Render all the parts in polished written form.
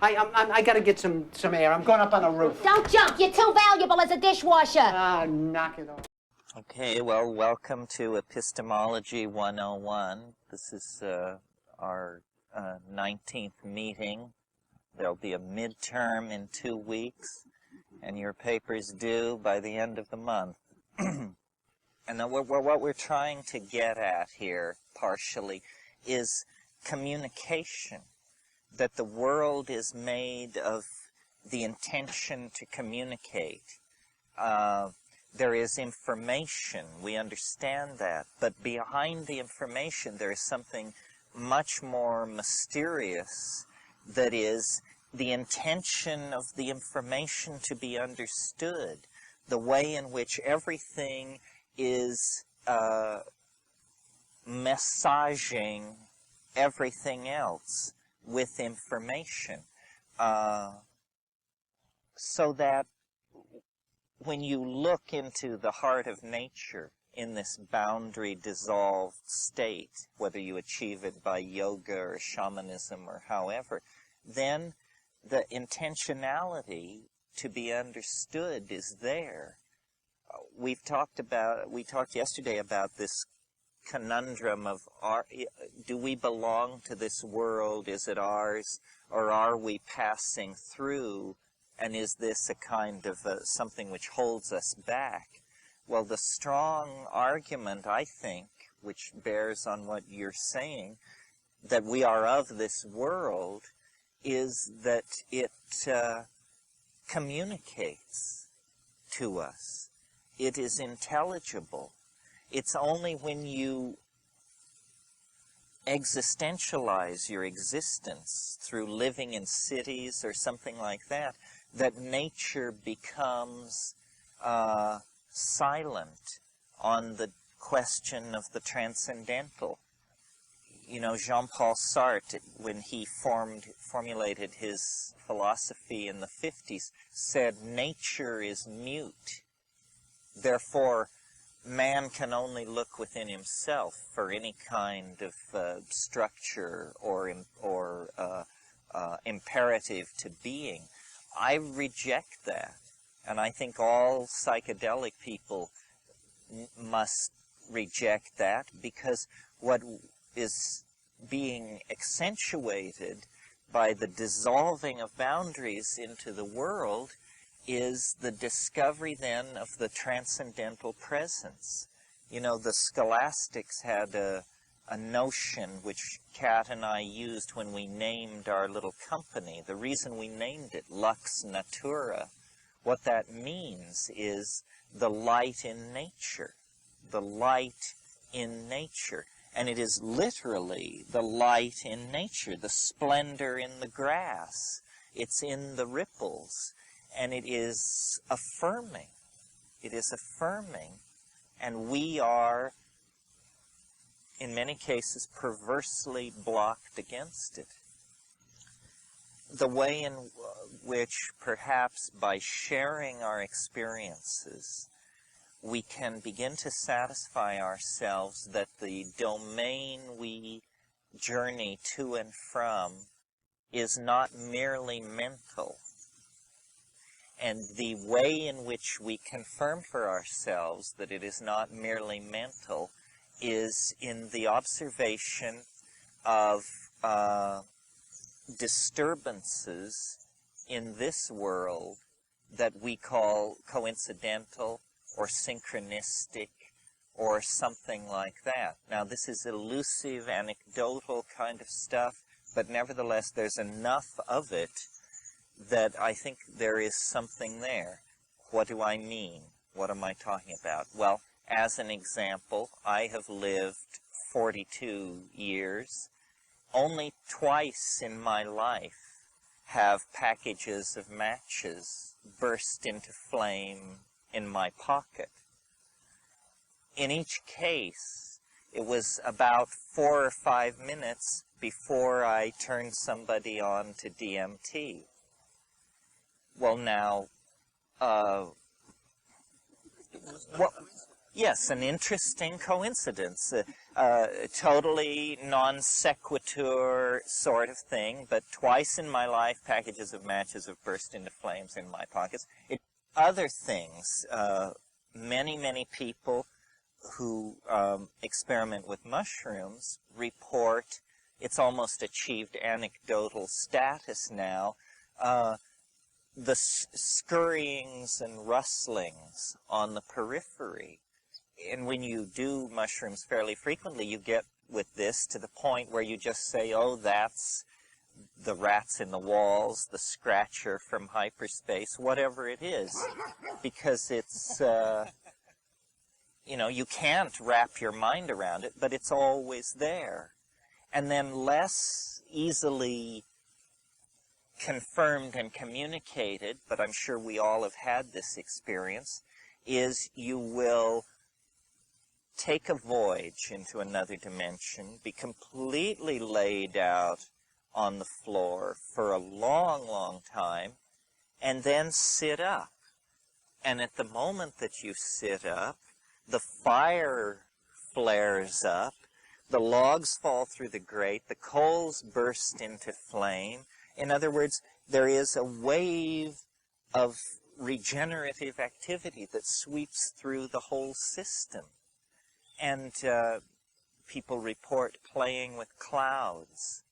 I gotta get some air. I'm going up on the roof. Don't jump. You're too valuable as a dishwasher. Ah, knock it off. Okay, well, welcome to Epistemology 101. This is our 19th meeting. There'll be a midterm in 2 weeks, and your paper's due by the end of the month. And then what we're trying to get at here, partially, is communication. That the world is made of the intention to communicate. There is information, we understand that, but behind the information there is something much more mysterious, that is the intention of the information to be understood, the way in which everything is massaging everything else with information, so that when you look into the heart of nature in this boundary dissolved state, whether you achieve it by yoga or shamanism or however, then the intentionality to be understood is there. We talked yesterday about this conundrum of, do we belong to this world? Is it ours? Or are we passing through? And is this a kind of something which holds us back? Well, the strong argument, I think, which bears on what you're saying, that we are of this world, is that it communicates to us. It is intelligible. It's only when you existentialize your existence through living in cities or something like that, that nature becomes silent on the question of the transcendental. You know, Jean-Paul Sartre, when he formulated his philosophy in the 50s, said nature is mute. Therefore, man can only look within himself for any kind of structure or imperative to being. I reject that, and I think all psychedelic people must reject that, because what is being accentuated by the dissolving of boundaries into the world is the discovery then of the transcendental presence. You know, the scholastics had a notion which Kat and I used when we named our little company. The reason we named it Lux Natura, what that means is the light in nature. The light in nature. And it is literally the light in nature, the splendor in the grass. It's in the ripples. And it is affirming. It is affirming. And we are, in many cases, perversely blocked against it. The way in which, perhaps by sharing our experiences, we can begin to satisfy ourselves that the domain we journey to and from is not merely mental. And the way in which we confirm for ourselves that it is not merely mental is in the observation of disturbances in this world that we call coincidental or synchronistic or something like that. Now, this is elusive, anecdotal kind of stuff, but nevertheless, there's enough of it that I think there is something there. What do I mean? What am I talking about? Well, as an example, I have lived 42 years. Only twice in my life have packages of matches burst into flame in my pocket. In each case, it was about 4 or 5 minutes before I turned somebody on to DMT. Well, now, Yes, an interesting coincidence, totally non sequitur sort of thing, but twice in my life packages of matches have burst into flames in my pockets. Other things, many people who experiment with mushrooms report it's almost achieved anecdotal status now, the scurryings and rustlings on the periphery. And when you do mushrooms fairly frequently, you get with this to the point where you just say, oh, that's the rats in the walls, the scratcher from hyperspace, whatever it is, because it's, you know, you can't wrap your mind around it, but it's always there. And then less easily confirmed and communicated, but I'm sure we all have had this experience, is you will take a voyage into another dimension, be completely laid out on the floor for a long time, and then sit up. And at the moment that you sit up, the fire flares up, the logs fall through the grate, the coals burst into flame. In other words, there is a wave of regenerative activity that sweeps through the whole system. And people report playing with clouds.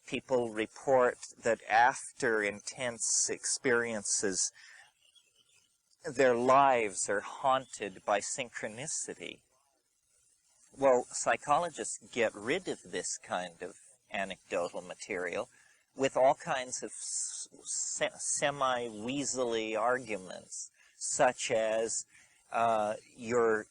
People report that after intense experiences, their lives are haunted by synchronicity. Well, psychologists get rid of this kind of anecdotal material with all kinds of semi-weaselly arguments, such as your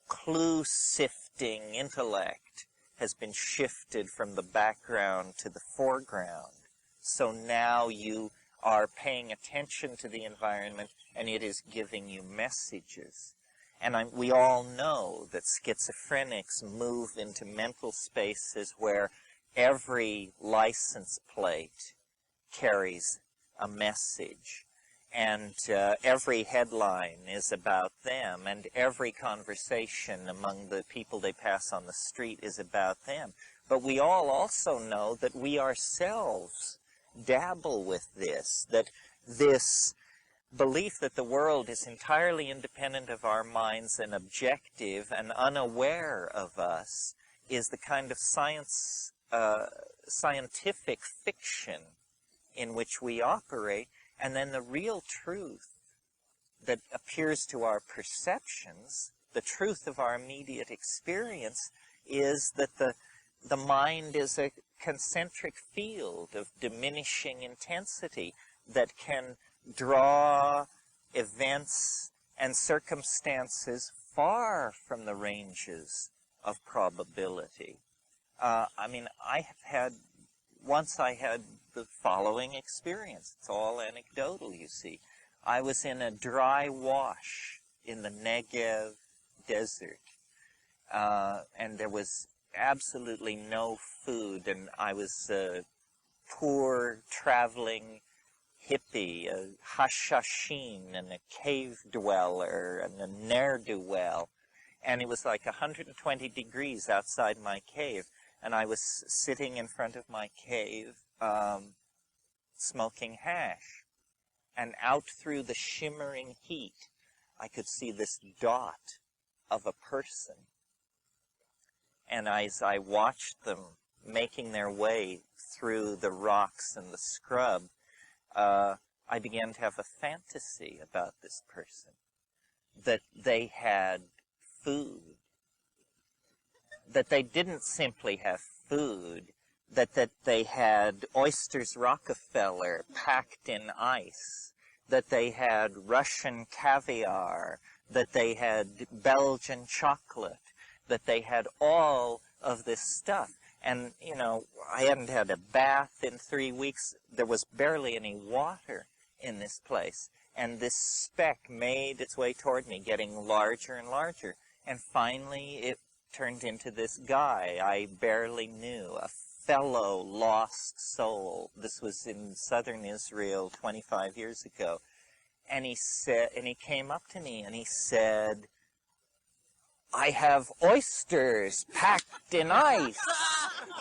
clue-sifting intellect has been shifted from the background to the foreground. So now you are paying attention to the environment and it is giving you messages. And we all know that schizophrenics move into mental spaces where every license plate carries a message. And every headline is about them, and every conversation among the people they pass on the street is about them. But we all also know that we ourselves dabble with this, that this belief that the world is entirely independent of our minds and objective and unaware of us is the kind of scientific fiction in which we operate. And then the real truth that appears to our perceptions, the truth of our immediate experience, is that the mind is a concentric field of diminishing intensity that can draw events and circumstances far from the ranges of probability. I mean, once I had the following experience. It's all anecdotal, you see. I was in a dry wash in the Negev desert, and there was absolutely no food, and I was a poor traveling hippie, a hashashin, and a cave dweller, and a ne'er-do-well, and it was like 120 degrees outside my cave, and I was sitting in front of my cave, smoking hash, and out through the shimmering heat, I could see this dot of a person. And as I watched them making their way through the rocks and the scrub, I began to have a fantasy about this person, that they had food, that they didn't simply have food, that they had oysters Rockefeller packed in ice, that they had Russian caviar, that they had Belgian chocolate, that they had all of this stuff. And, you know, I hadn't had a bath in 3 weeks. There was barely any water in this place. And this speck made its way toward me, getting larger and larger. And finally, it turned into this guy I barely knew, a fellow lost soul. This was in southern Israel 25 years ago. And he came up to me and he said, I have oysters packed in ice.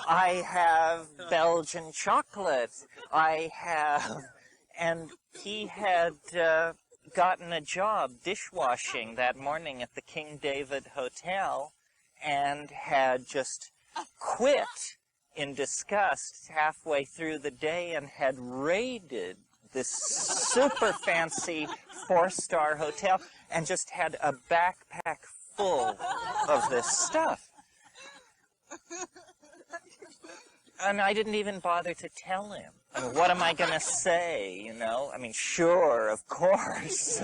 I have Belgian chocolate. I have... And he had gotten a job dishwashing that morning at the King David Hotel and had just quit in disgust halfway through the day and had raided this super fancy 4-star hotel and just had a backpack full of this stuff. And I didn't even bother to tell him. I mean, what am I going to say, you know? I mean, sure, of course.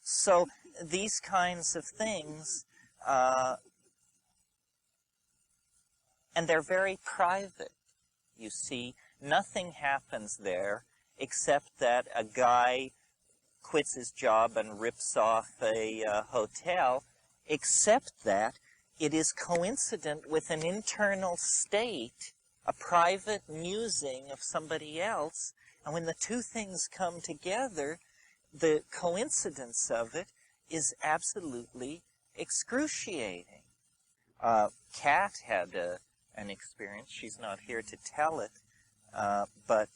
So these kinds of things, and they're very private, you see. Nothing happens there except that a guy quits his job and rips off a hotel, except that it is coincident with an internal state, a private musing of somebody else, and when the two things come together, the coincidence of it is absolutely excruciating. Kat had an experience. She's not here to tell it, but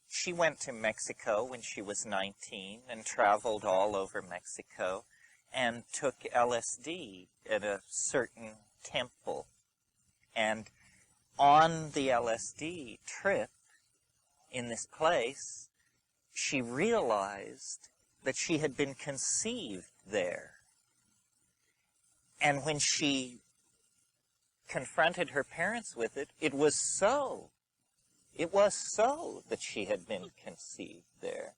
she went to Mexico when she was 19 and traveled all over Mexico and took LSD at a certain temple. And on the LSD trip in this place, she realized that she had been conceived there. And when she confronted her parents with it, it was so. It was so that she had been conceived there.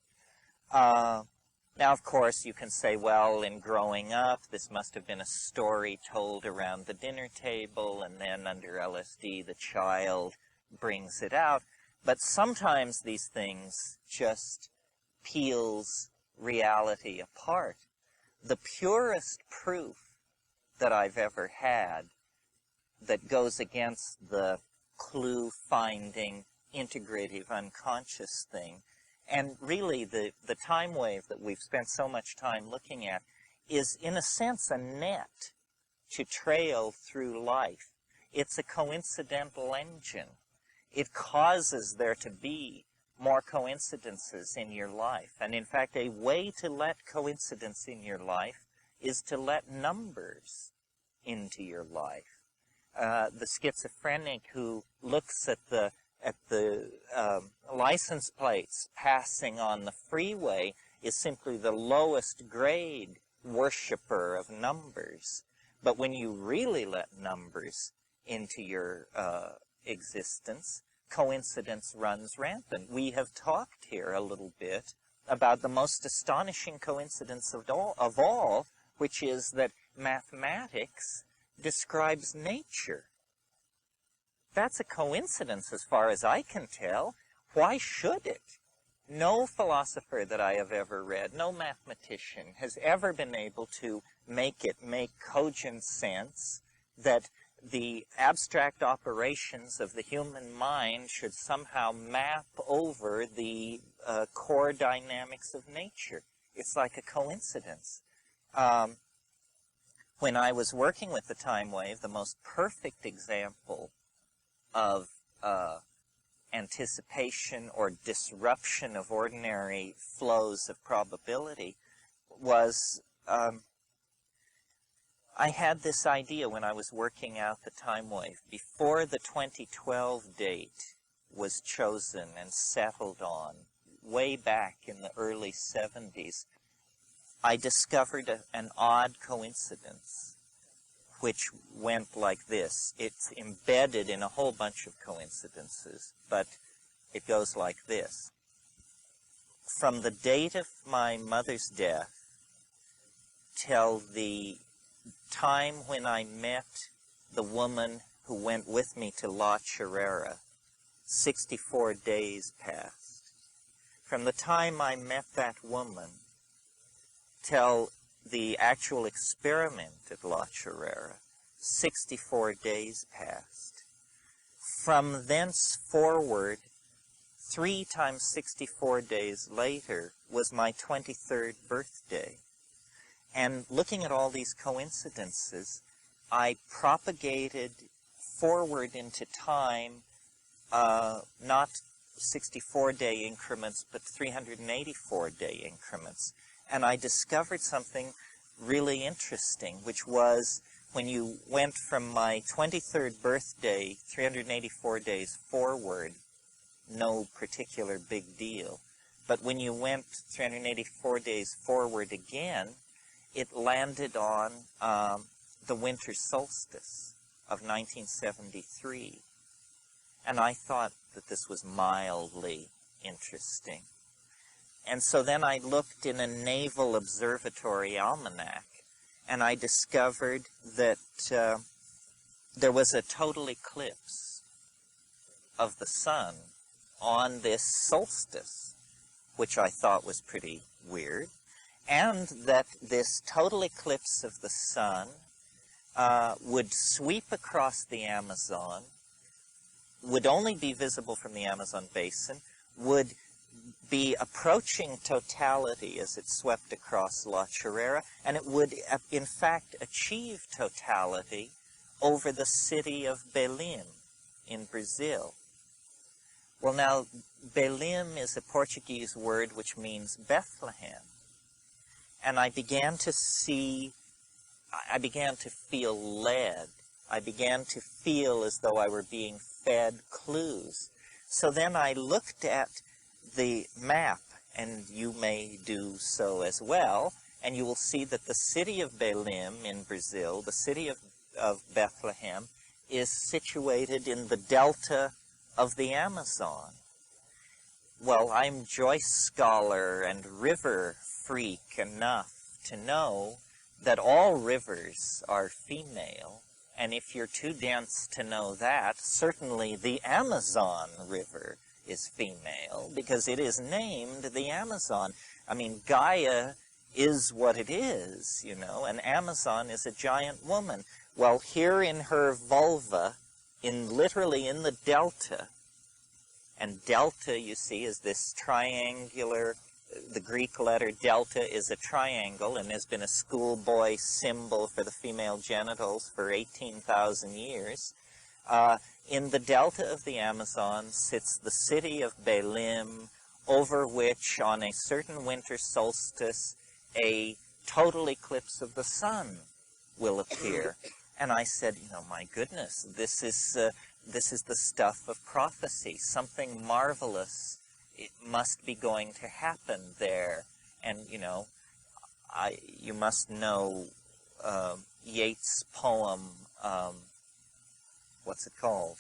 Now, of course, you can say, well, in growing up, this must have been a story told around the dinner table, and then under LSD, the child brings it out. But sometimes these things just peels reality apart. The purest proof that I've ever had that goes against the clue-finding, integrative, unconscious thing, and really the time wave that we've spent so much time looking at, is in a sense a net to trail through life. It's a coincidental engine. It causes there to be more coincidences in your life. And in fact, a way to let coincidence in your life is to let numbers into your life. The schizophrenic who looks at the license plates passing on the freeway is simply the lowest grade worshiper of numbers. But when you really let numbers into your existence, coincidence runs rampant. We have talked here a little bit about the most astonishing coincidence of all, which is that mathematics describes nature. That's a coincidence as far as I can tell. Why should it? No philosopher that I have ever read, no mathematician, has ever been able to make it make cogent sense that the abstract operations of the human mind should somehow map over the core dynamics of nature. It's like a coincidence. When I was working with the time wave, the most perfect example of anticipation or disruption of ordinary flows of probability was, I had this idea when I was working out the time wave. Before the 2012 date was chosen and settled on, way back in the early 70s, I discovered an odd coincidence, which went like this. It's embedded in a whole bunch of coincidences, but it goes like this. From the date of my mother's death till the time when I met the woman who went with me to La Chorrera, 64 days passed. From the time I met that woman till the actual experiment at La Chorrera, 64 days passed. From thence forward, 3 times 64 days later was my 23rd birthday. And looking at all these coincidences, I propagated forward into time, not 64-day increments, but 384-day increments. And I discovered something really interesting, which was when you went from my 23rd birthday, 384 days forward, no particular big deal. But when you went 384 days forward again, it landed on the winter solstice of 1973. And I thought that this was mildly interesting. And so then I looked in a naval observatory almanac, and I discovered that there was a total eclipse of the sun on this solstice, which I thought was pretty weird, and that this total eclipse of the sun would sweep across the Amazon, would only be visible from the Amazon basin, would be approaching totality as it swept across La Chorrera, and it would, in fact, achieve totality over the city of Belém in Brazil. Well, now, Belém is a Portuguese word which means Bethlehem. And I began to feel led. I began to feel as though I were being fed clues. So then I looked at the map, and you may do so as well, and you will see that the city of Belém in Brazil, the city of Bethlehem, is situated in the delta of the Amazon. Well, I'm Joyce scholar and river freak enough to know that all rivers are female, and if you're too dense to know that, certainly the Amazon River is female, because it is named the Amazon. I mean, Gaia is what it is, you know, and Amazon is a giant woman. Well, here in her vulva, literally in the delta, and delta, you see, is this triangular, the Greek letter delta is a triangle and has been a schoolboy symbol for the female genitals for 18,000 years. In the delta of the Amazon sits the city of Belém, over which, on a certain winter solstice, a total eclipse of the sun will appear. And I said, you know, my goodness, this is the stuff of prophecy. Something marvelous, it must be going to happen there. And, you know, you must know Yeats' poem, what's it called?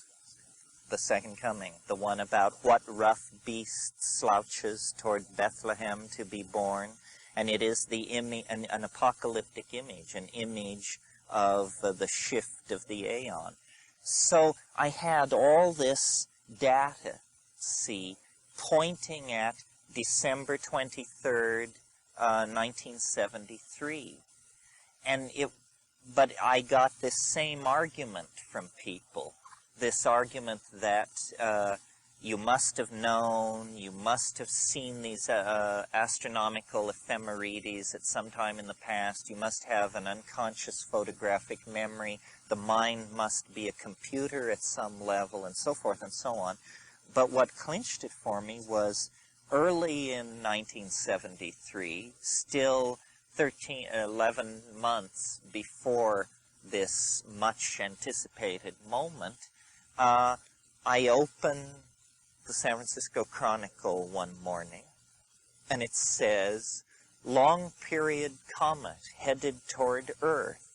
The Second Coming, the one about what rough beast slouches toward Bethlehem to be born. And it is the an apocalyptic image, an image of the shift of the aeon. So I had all this data, see, pointing at December 23rd, 1973. But I got this same argument from people, this argument that you must have known, you must have seen these astronomical ephemerides at some time in the past, you must have an unconscious photographic memory, the mind must be a computer at some level, and so forth and so on. But what clinched it for me was early in 1973, still 11 months before this much anticipated moment, I opened the San Francisco Chronicle one morning, and it says, long period comet headed toward Earth.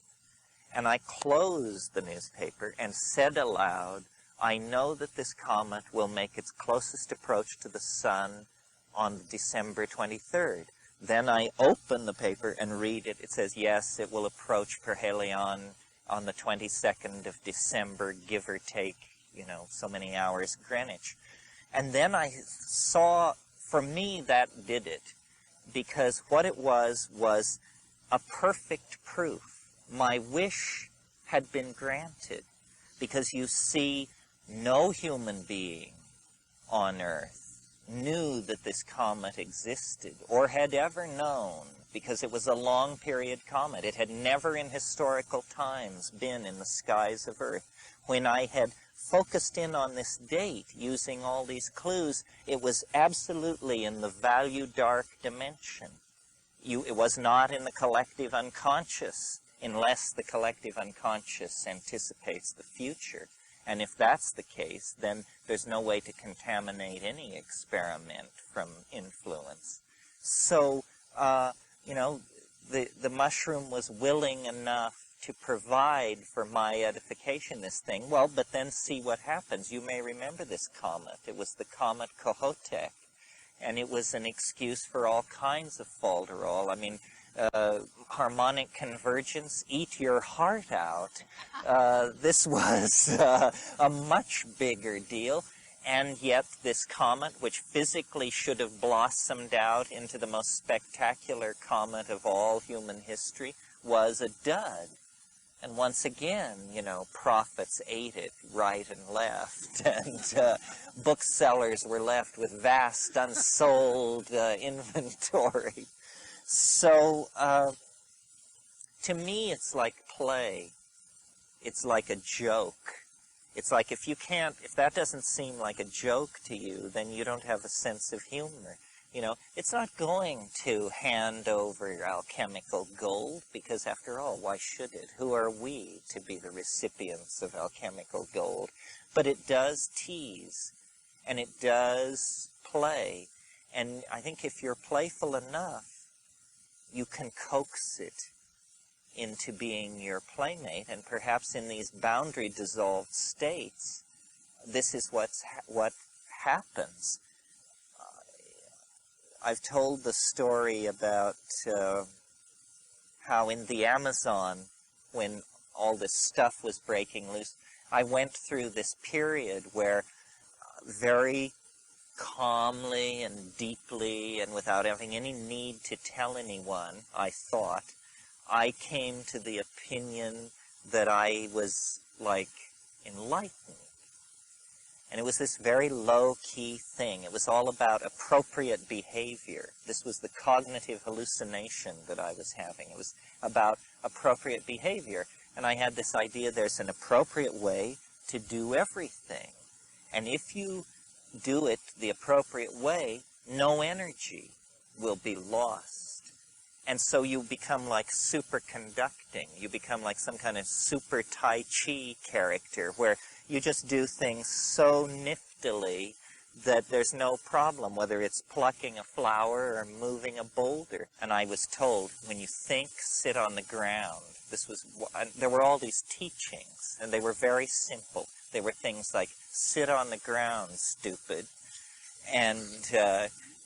And I closed the newspaper and said aloud, I know that this comet will make its closest approach to the sun on December 23rd. Then I open the paper and read it. It says, yes, it will approach perihelion on the 22nd of December, give or take, you know, so many hours Greenwich. And then I saw, for me, that did it. Because what it was a perfect proof. My wish had been granted. Because you see, no human being on Earth, knew that this comet existed or had ever known, because it was a long period comet. It had never in historical times been in the skies of Earth. When I had focused in on this date using all these clues, it was absolutely in the value dark dimension. It was not in the collective unconscious, unless the collective unconscious anticipates the future. And if that's the case, then there's no way to contaminate any experiment from influence. So, you know, the mushroom was willing enough to provide for my edification this thing. Well, but then see what happens. You may remember this comet. It was the comet Kohoutek, and it was an excuse for all kinds of folderol. I mean, harmonic convergence, eat your heart out. This was a much bigger deal, and yet this comet, which physically should have blossomed out into the most spectacular comet of all human history, was a dud. And once again, you know, prophets ate it right and left, and booksellers were left with vast unsold inventory. So, to me, it's like play. It's like a joke. It's like if that doesn't seem like a joke to you, then you don't have a sense of humor. You know, it's not going to hand over alchemical gold, because after all, why should it? Who are we to be the recipients of alchemical gold? But it does tease, and it does play. And I think if you're playful enough, you can coax it into being your playmate, and perhaps in these boundary-dissolved states, this is what happens. I've told the story about how in the Amazon, when all this stuff was breaking loose, I went through this period where very calmly and deeply and without having any need to tell anyone, I thought, I came to the opinion that I was, like, enlightened. And it was this very low-key thing. It was all about appropriate behavior. This was the cognitive hallucination that I was having. It was about appropriate behavior. And I had this idea there's an appropriate way to do everything. And if you do it the appropriate way, no energy will be lost. And so you become like superconducting. You become like some kind of super Tai Chi character where you just do things so niftily that there's no problem, whether it's plucking a flower or moving a boulder. And I was told, when you think, sit on the ground. There were all these teachings, and they were very simple. They were things like, sit on the ground, stupid, and,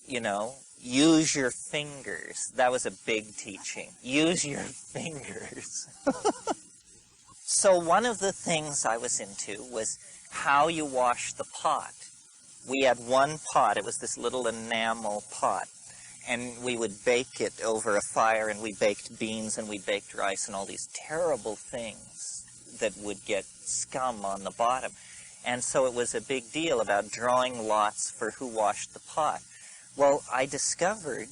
you know, use your fingers. That was a big teaching. Use your fingers. So one of the things I was into was how you wash the pot. We had one pot. It was this little enamel pot. And we would bake it over a fire, and we baked beans, and we baked rice, and all these terrible things that would get scum on the bottom. And so it was a big deal about drawing lots for who washed the pot. Well, I discovered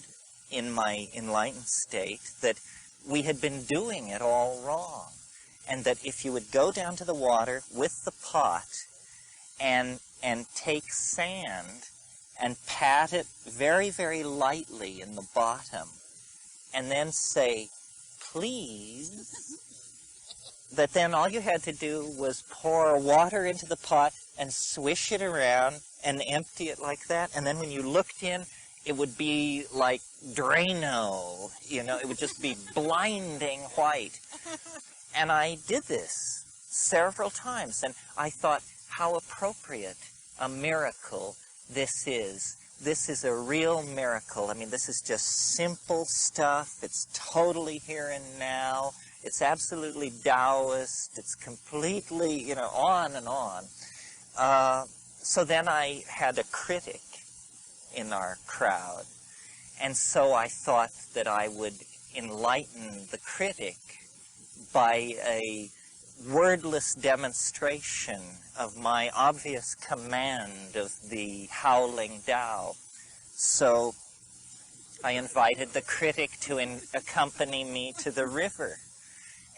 in my enlightened state that we had been doing it all wrong. And that if you would go down to the water with the pot and take sand and pat it very, very lightly in the bottom, and then say, please, that then all you had to do was pour water into the pot and swish it around and empty it like that, and then when you looked in, it would be like Drano, you know, it would just be blinding white. And I did this several times, and I thought how appropriate a miracle this is. This is a real miracle. I mean, this is just simple stuff. It's totally here and now. It's absolutely Taoist. It's completely, you know, on and on. So then I had a critic in our crowd. And so I thought that I would enlighten the critic by a wordless demonstration of my obvious command of the howling Tao. So I invited the critic to accompany me to the river.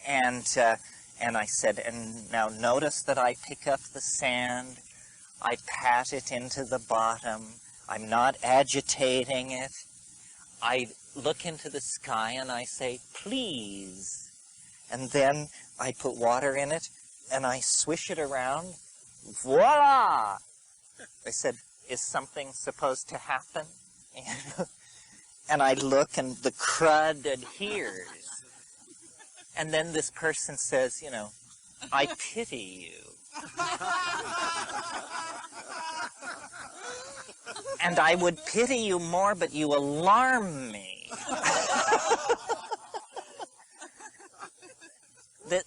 And I said, and now notice that I pick up the sand, I pat it into the bottom, I'm not agitating it. I look into the sky and I say, please. And then I put water in it and I swish it around. Voila! I said, is something supposed to happen? And I look and the crud adheres. And then this person says, you know, I pity you. And I would pity you more, but you alarm me.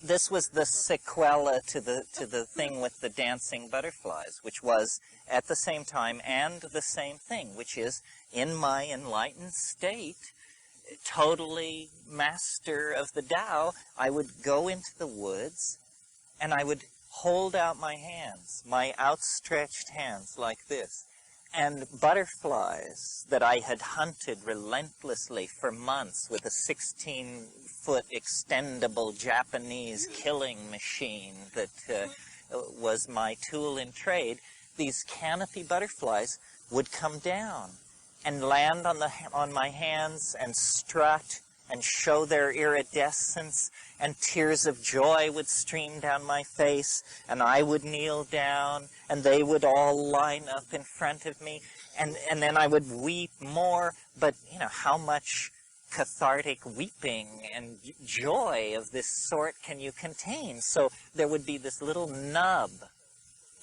This was the sequela to the thing with the dancing butterflies, which was at the same time and the same thing, which is in my enlightened state, totally master of the Tao, I would go into the woods and I would hold out my hands, my outstretched hands like this. And butterflies that I had hunted relentlessly for months with a 16-foot extendable Japanese killing machine that was my tool in trade, these canopy butterflies would come down and land on my hands and strut and show their iridescence, and tears of joy would stream down my face, and I would kneel down, and they would all line up in front of me, and then I would weep more, but, you know, how much cathartic weeping and joy of this sort can you contain? So there would be this little nub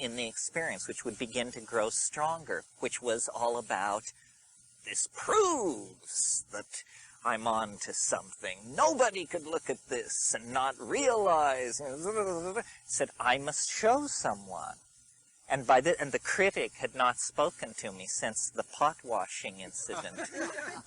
in the experience which would begin to grow stronger, which was all about, this proves that I'm on to something. Nobody could look at this and not realize. Said, I must show someone. And the critic had not spoken to me since the pot washing incident,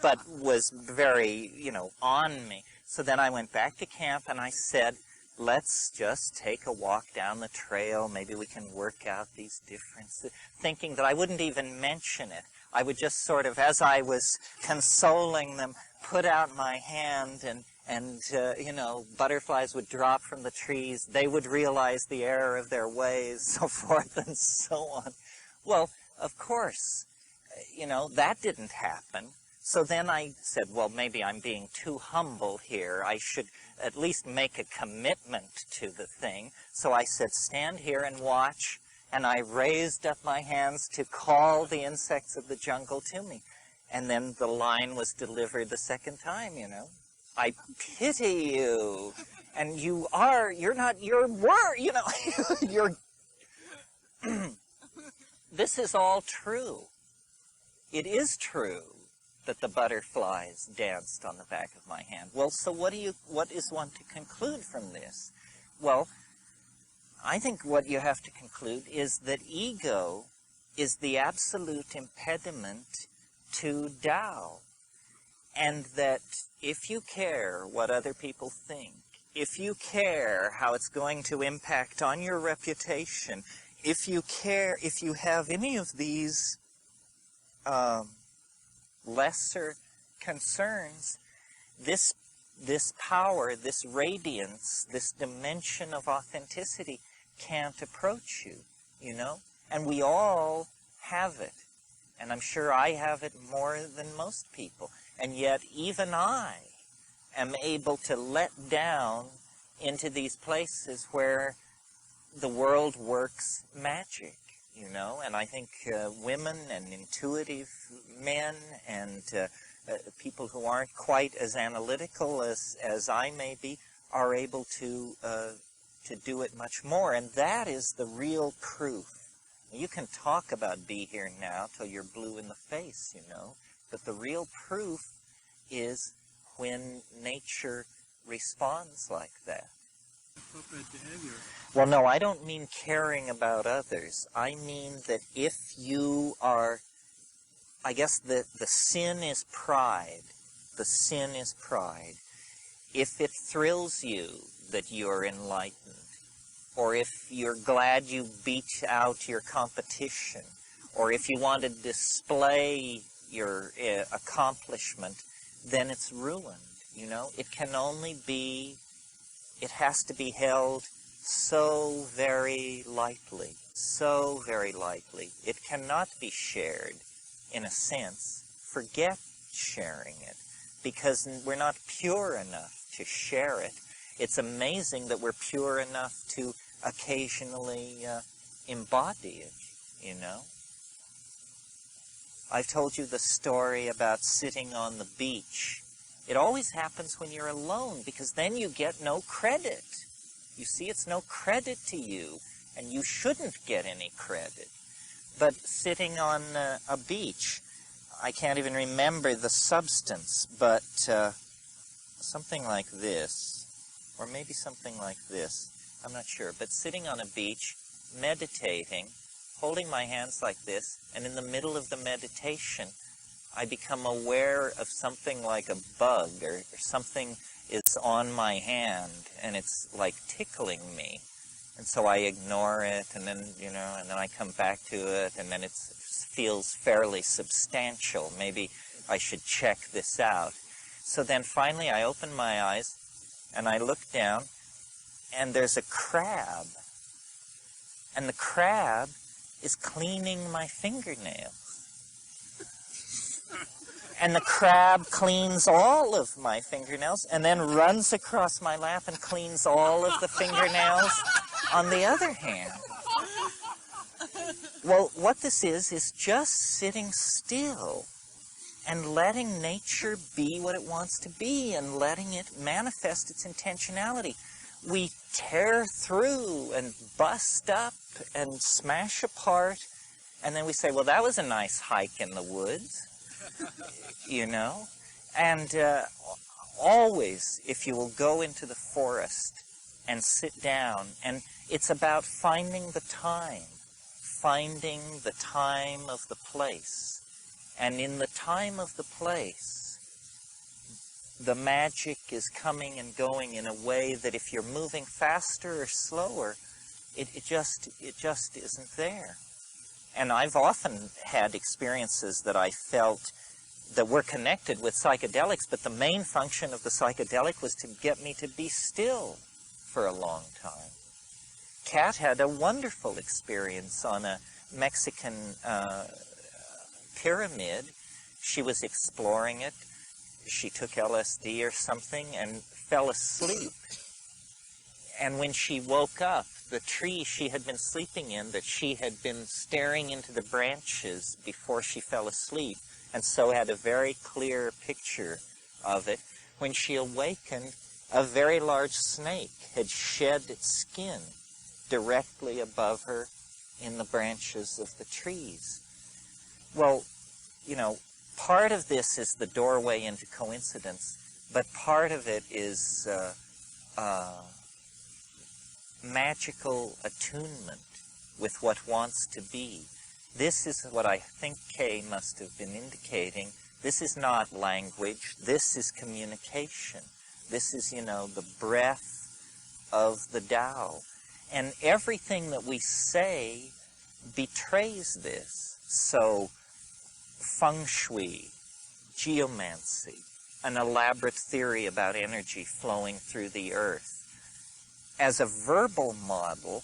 but was very, you know, on me. So then I went back to camp and I said, let's just take a walk down the trail. Maybe we can work out these differences. Thinking that I wouldn't even mention it. I would just sort of, as I was consoling them, put out my hand and you know, butterflies would drop from the trees. They would realize the error of their ways, so forth and so on. Well, of course, you know, that didn't happen. So then I said, well, maybe I'm being too humble here. I should at least make a commitment to the thing. So I said, stand here and watch. And I raised up my hands to call the insects of the jungle to me. And then the line was delivered the second time, you know. I pity you. And you're not your word, you know. You're This is all true. It is true that the butterflies danced on the back of my hand. Well, so what is one to conclude from this? Well, I think what you have to conclude is that ego is the absolute impediment to Tao. And that if you care what other people think, if you care how it's going to impact on your reputation, if you care, if you have any of these lesser concerns, this power, this radiance, this dimension of authenticity can't approach you, you know? And we all have it. And I'm sure I have it more than most people. And yet even I am able to let down into these places where the world works magic, you know? And I think women and intuitive men and people who aren't quite as analytical as I may be are able to do it much more. And that is the real proof. You can talk about be here now till you're blue in the face, you know, but the real proof is when nature responds like that. Appropriate behavior. Well, no, I don't mean caring about others. I mean that if you are, I guess the sin is pride. The sin is pride. If it thrills you that you're enlightened, or if you're glad you beat out your competition, or if you want to display your accomplishment, then it's ruined, you know? It can only be, it has to be held so very lightly, so very lightly. It cannot be shared, in a sense. Forget sharing it, because we're not pure enough to share it. It's amazing that we're pure enough to occasionally embody it, you know? I've told you the story about sitting on the beach. It always happens when you're alone, because then you get no credit. You see, it's no credit to you, and you shouldn't get any credit. But sitting on a beach, I can't even remember the substance, but something like this, or maybe something like this, I'm not sure. But sitting on a beach, meditating, holding my hands like this, and in the middle of the meditation, I become aware of something like a bug, or something is on my hand, and it's like tickling me. And so I ignore it, and then, you know, and then I come back to it, and then it feels fairly substantial. Maybe I should check this out. So then finally I open my eyes, and I look down, and there's a crab. And the crab is cleaning my fingernails. And the crab cleans all of my fingernails and then runs across my lap and cleans all of the fingernails on the other hand. Well, what this is just sitting still and letting nature be what it wants to be and letting it manifest its intentionality. We tear through and bust up and smash apart, and then we say, well, that was a nice hike in the woods. You know? And always, if you will go into the forest and sit down, and it's about finding the time of the place. And in the time of the place, the magic is coming and going in a way that if you're moving faster or slower, it just isn't there. And I've often had experiences that I felt that were connected with psychedelics, but the main function of the psychedelic was to get me to be still for a long time. Kat had a wonderful experience on a Mexican pyramid. She was exploring it. She took LSD or something and fell asleep. And when she woke up, the tree she had been sleeping in, that she had been staring into the branches before she fell asleep, and so had a very clear picture of it. When she awakened, a very large snake had shed its skin directly above her in the branches of the trees. Well, you know, part of this is the doorway into coincidence, but part of it is magical attunement with what wants to be. This is what I think Kay must have been indicating. This is not language. This is communication. This is, you know, the breath of the Tao. And everything that we say betrays this. So, feng shui, geomancy, an elaborate theory about energy flowing through the earth. As a verbal model,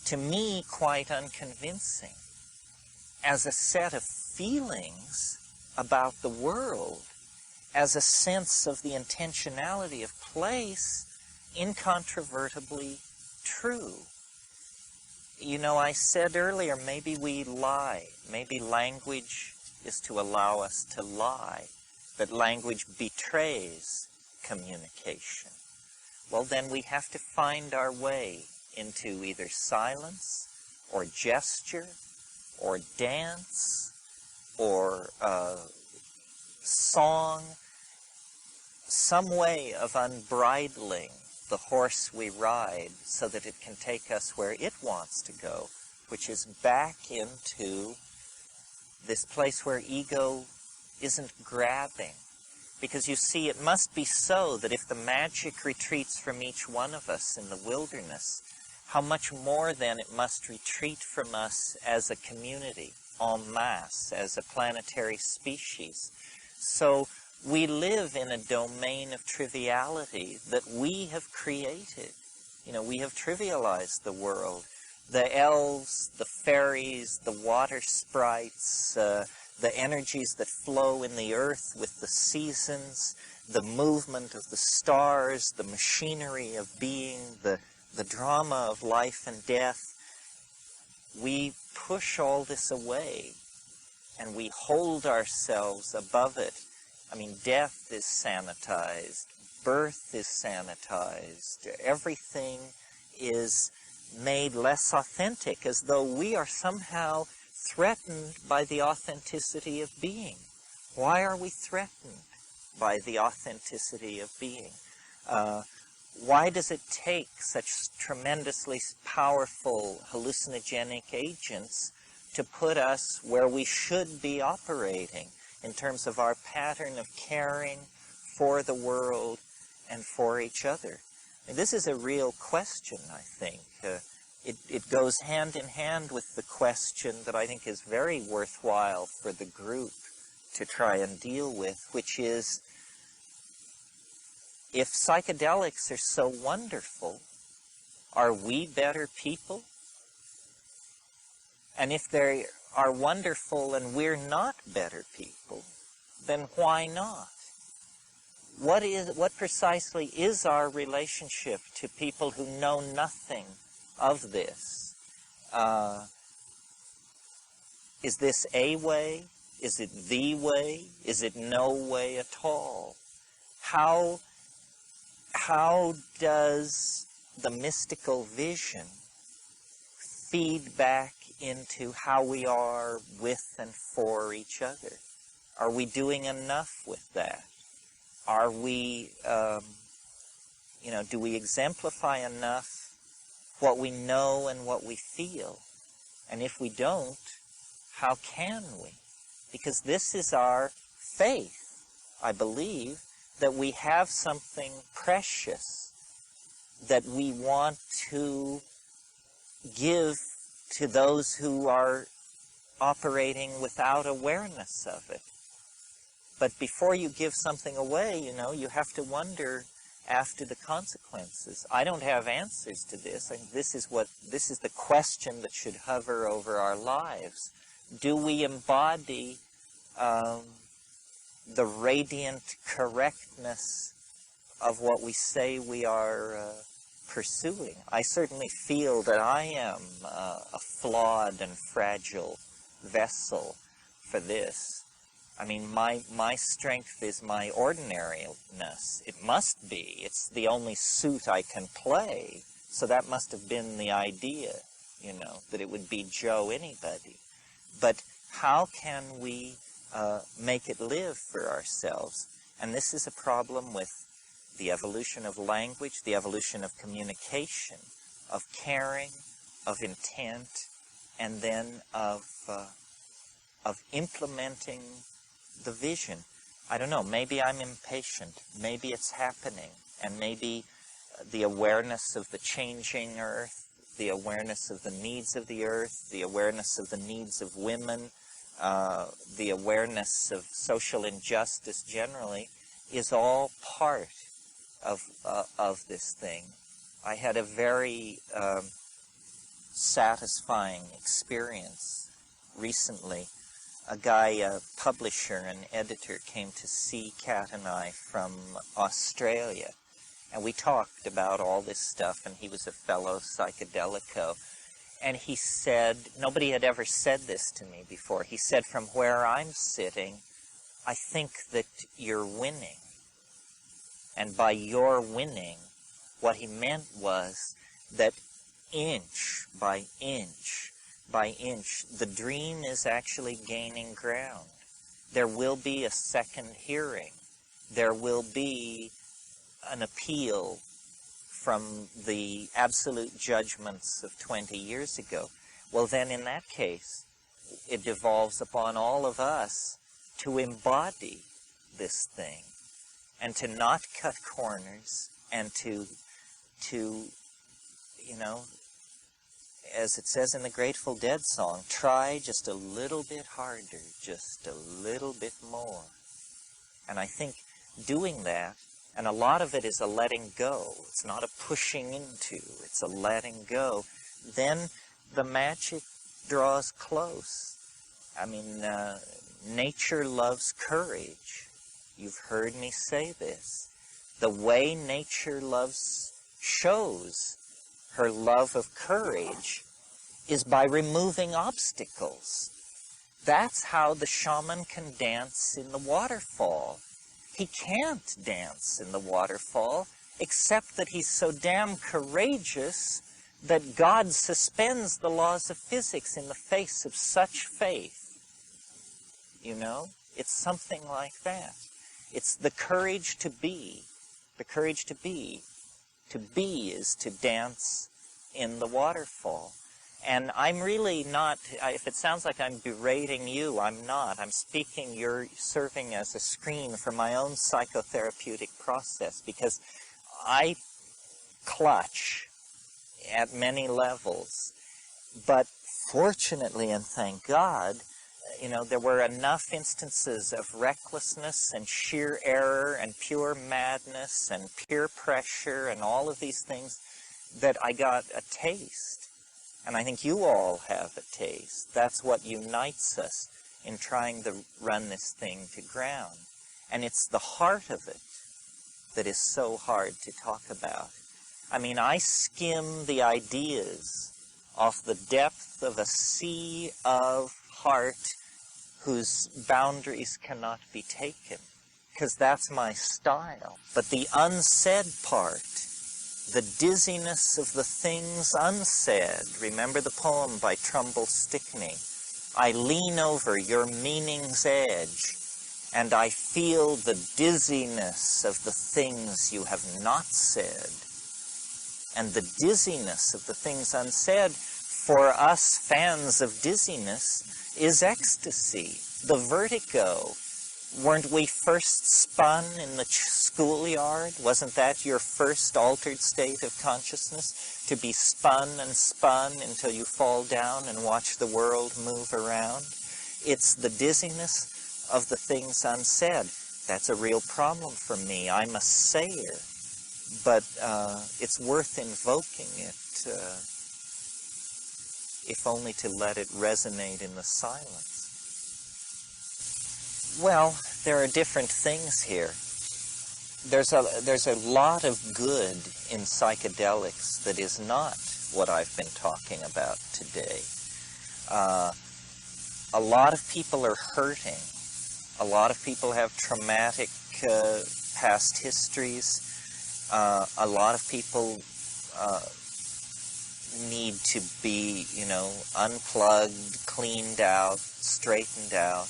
to me, quite unconvincing. As a set of feelings about the world, as a sense of the intentionality of place, incontrovertibly true. You know, I said earlier, maybe we lie. Maybe language is to allow us to lie. But language betrays communication. Well, then we have to find our way into either silence, or gesture, or dance, or song, some way of unbridling the horse we ride so that it can take us where it wants to go, which is back into this place where ego isn't grabbing. Because you see, it must be so that if the magic retreats from each one of us in the wilderness, how much more then it must retreat from us as a community, en masse, as a planetary species. So we live in a domain of triviality that we have created. You know, we have trivialized the world. The elves, the fairies, the water sprites, the energies that flow in the earth with the seasons, the movement of the stars, the machinery of being, the drama of life and death. We push all this away and we hold ourselves above it. I mean, death is sanitized, birth is sanitized, everything is made less authentic, as though we are somehow threatened by the authenticity of being. Why are we threatened by the authenticity of being? Why does it take such tremendously powerful hallucinogenic agents to put us where we should be operating in terms of our pattern of caring for the world and for each other? And this is a real question, I think. It goes hand in hand with the question that I think is very worthwhile for the group to try and deal with, which is, if psychedelics are so wonderful, are we better people? And if they are wonderful and we're not better people, then why not? What precisely is our relationship to people who know nothing of this? Is this a way? Is it the way? Is it no way at all? How does the mystical vision feed back into how we are with and for each other? Are we doing enough with that? Are we, do we exemplify enough what we know and what we feel? And if we don't, how can we? Because this is our faith, I believe, that we have something precious that we want to give to those who are operating without awareness of it. But before you give something away, you have to wonder after the consequences. I don't have answers to this. I mean, this is the question that should hover over our lives. Do we embody the radiant correctness of what we say we are pursuing? I certainly feel that I am a flawed and fragile vessel for this. I mean, my strength is my ordinariness. It must be. It's the only suit I can play. So that must have been the idea, that it would be Joe anybody. But how can we make it live for ourselves? And this is a problem with the evolution of language, the evolution of communication, of caring, of intent, and then of implementing the vision. I don't know, maybe I'm impatient, maybe it's happening, and maybe the awareness of the changing earth, the awareness of the needs of the earth, the awareness of the needs of women, the awareness of social injustice generally, is all part of this thing. I had a very satisfying experience recently. A guy, a publisher, an editor, came to see Kat and I from Australia, and we talked about all this stuff, and he was a fellow psychedelico. And he said, nobody had ever said this to me before, he said, from where I'm sitting, I think that you're winning. And by your winning, what he meant was that inch by inch by inch, the dream is actually gaining ground. There will be a second hearing. There will be an appeal from the absolute judgments of 20 years ago. Well, then in that case, it devolves upon all of us to embody this thing, and to not cut corners, and to you know, as it says in the Grateful Dead song, try just a little bit harder, just a little bit more. And I think doing that, and a lot of it is a letting go. It's not a pushing into, it's a letting go. Then the magic draws close. I mean, nature loves courage. You've heard me say this. The way nature shows her love of courage is by removing obstacles. That's how the shaman can dance in the waterfall. He can't dance in the waterfall, except that he's so damn courageous that God suspends the laws of physics in the face of such faith. You know? It's something like that. It's the courage to be. The courage to be. To be is to dance in the waterfall. And I'm really not, if it sounds like I'm berating you, I'm not. I'm speaking, you're serving as a screen for my own psychotherapeutic process, because I clutch at many levels. But fortunately, and thank God, you know, there were enough instances of recklessness and sheer error and pure madness and peer pressure and all of these things that I got a taste. And I think you all have a taste. That's what unites us in trying to run this thing to ground. And it's the heart of it that is so hard to talk about. I mean, I skim the ideas off the depth of a sea of heart whose boundaries cannot be taken, because that's my style. But the unsaid part, the dizziness of the things unsaid. Remember the poem by Trumbull Stickney? I lean over your meaning's edge, and I feel the dizziness of the things you have not said. And the dizziness of the things unsaid, for us fans of dizziness, is ecstasy, the vertigo. Weren't we first spun in the schoolyard? Wasn't that your first altered state of consciousness? To be spun and spun until you fall down and watch the world move around? It's the dizziness of the things unsaid. That's a real problem for me. I'm a sayer, but it's worth invoking it, if only to let it resonate in the silence. Well, there are different things here. There's a lot of good in psychedelics that is not what I've been talking about today. A lot of people are hurting. A lot of people have traumatic past histories. A lot of people need to be, you know, unplugged, cleaned out, straightened out.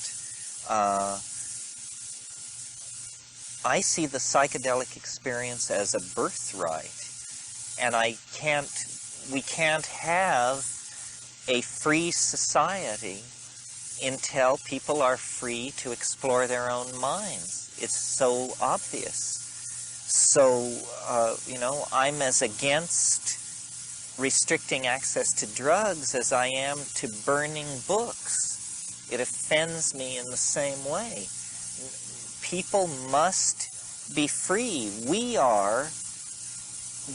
I see the psychedelic experience as a birthright, and we can't have a free society until people are free to explore their own minds. It's so obvious. So, you know, I'm as against restricting access to drugs as I am to burning books. It offends me in the same way. People must be free. We are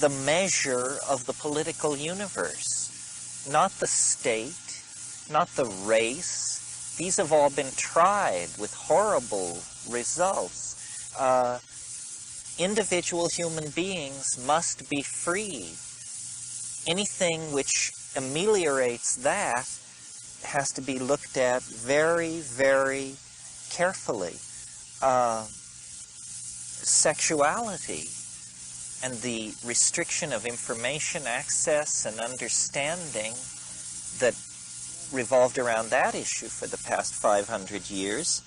the measure of the political universe, not the state, not the race. These have all been tried with horrible results. Individual human beings must be free. Anything which ameliorates that has to be looked at very, very carefully. Sexuality and the restriction of information access and understanding that revolved around that issue for the past 500 years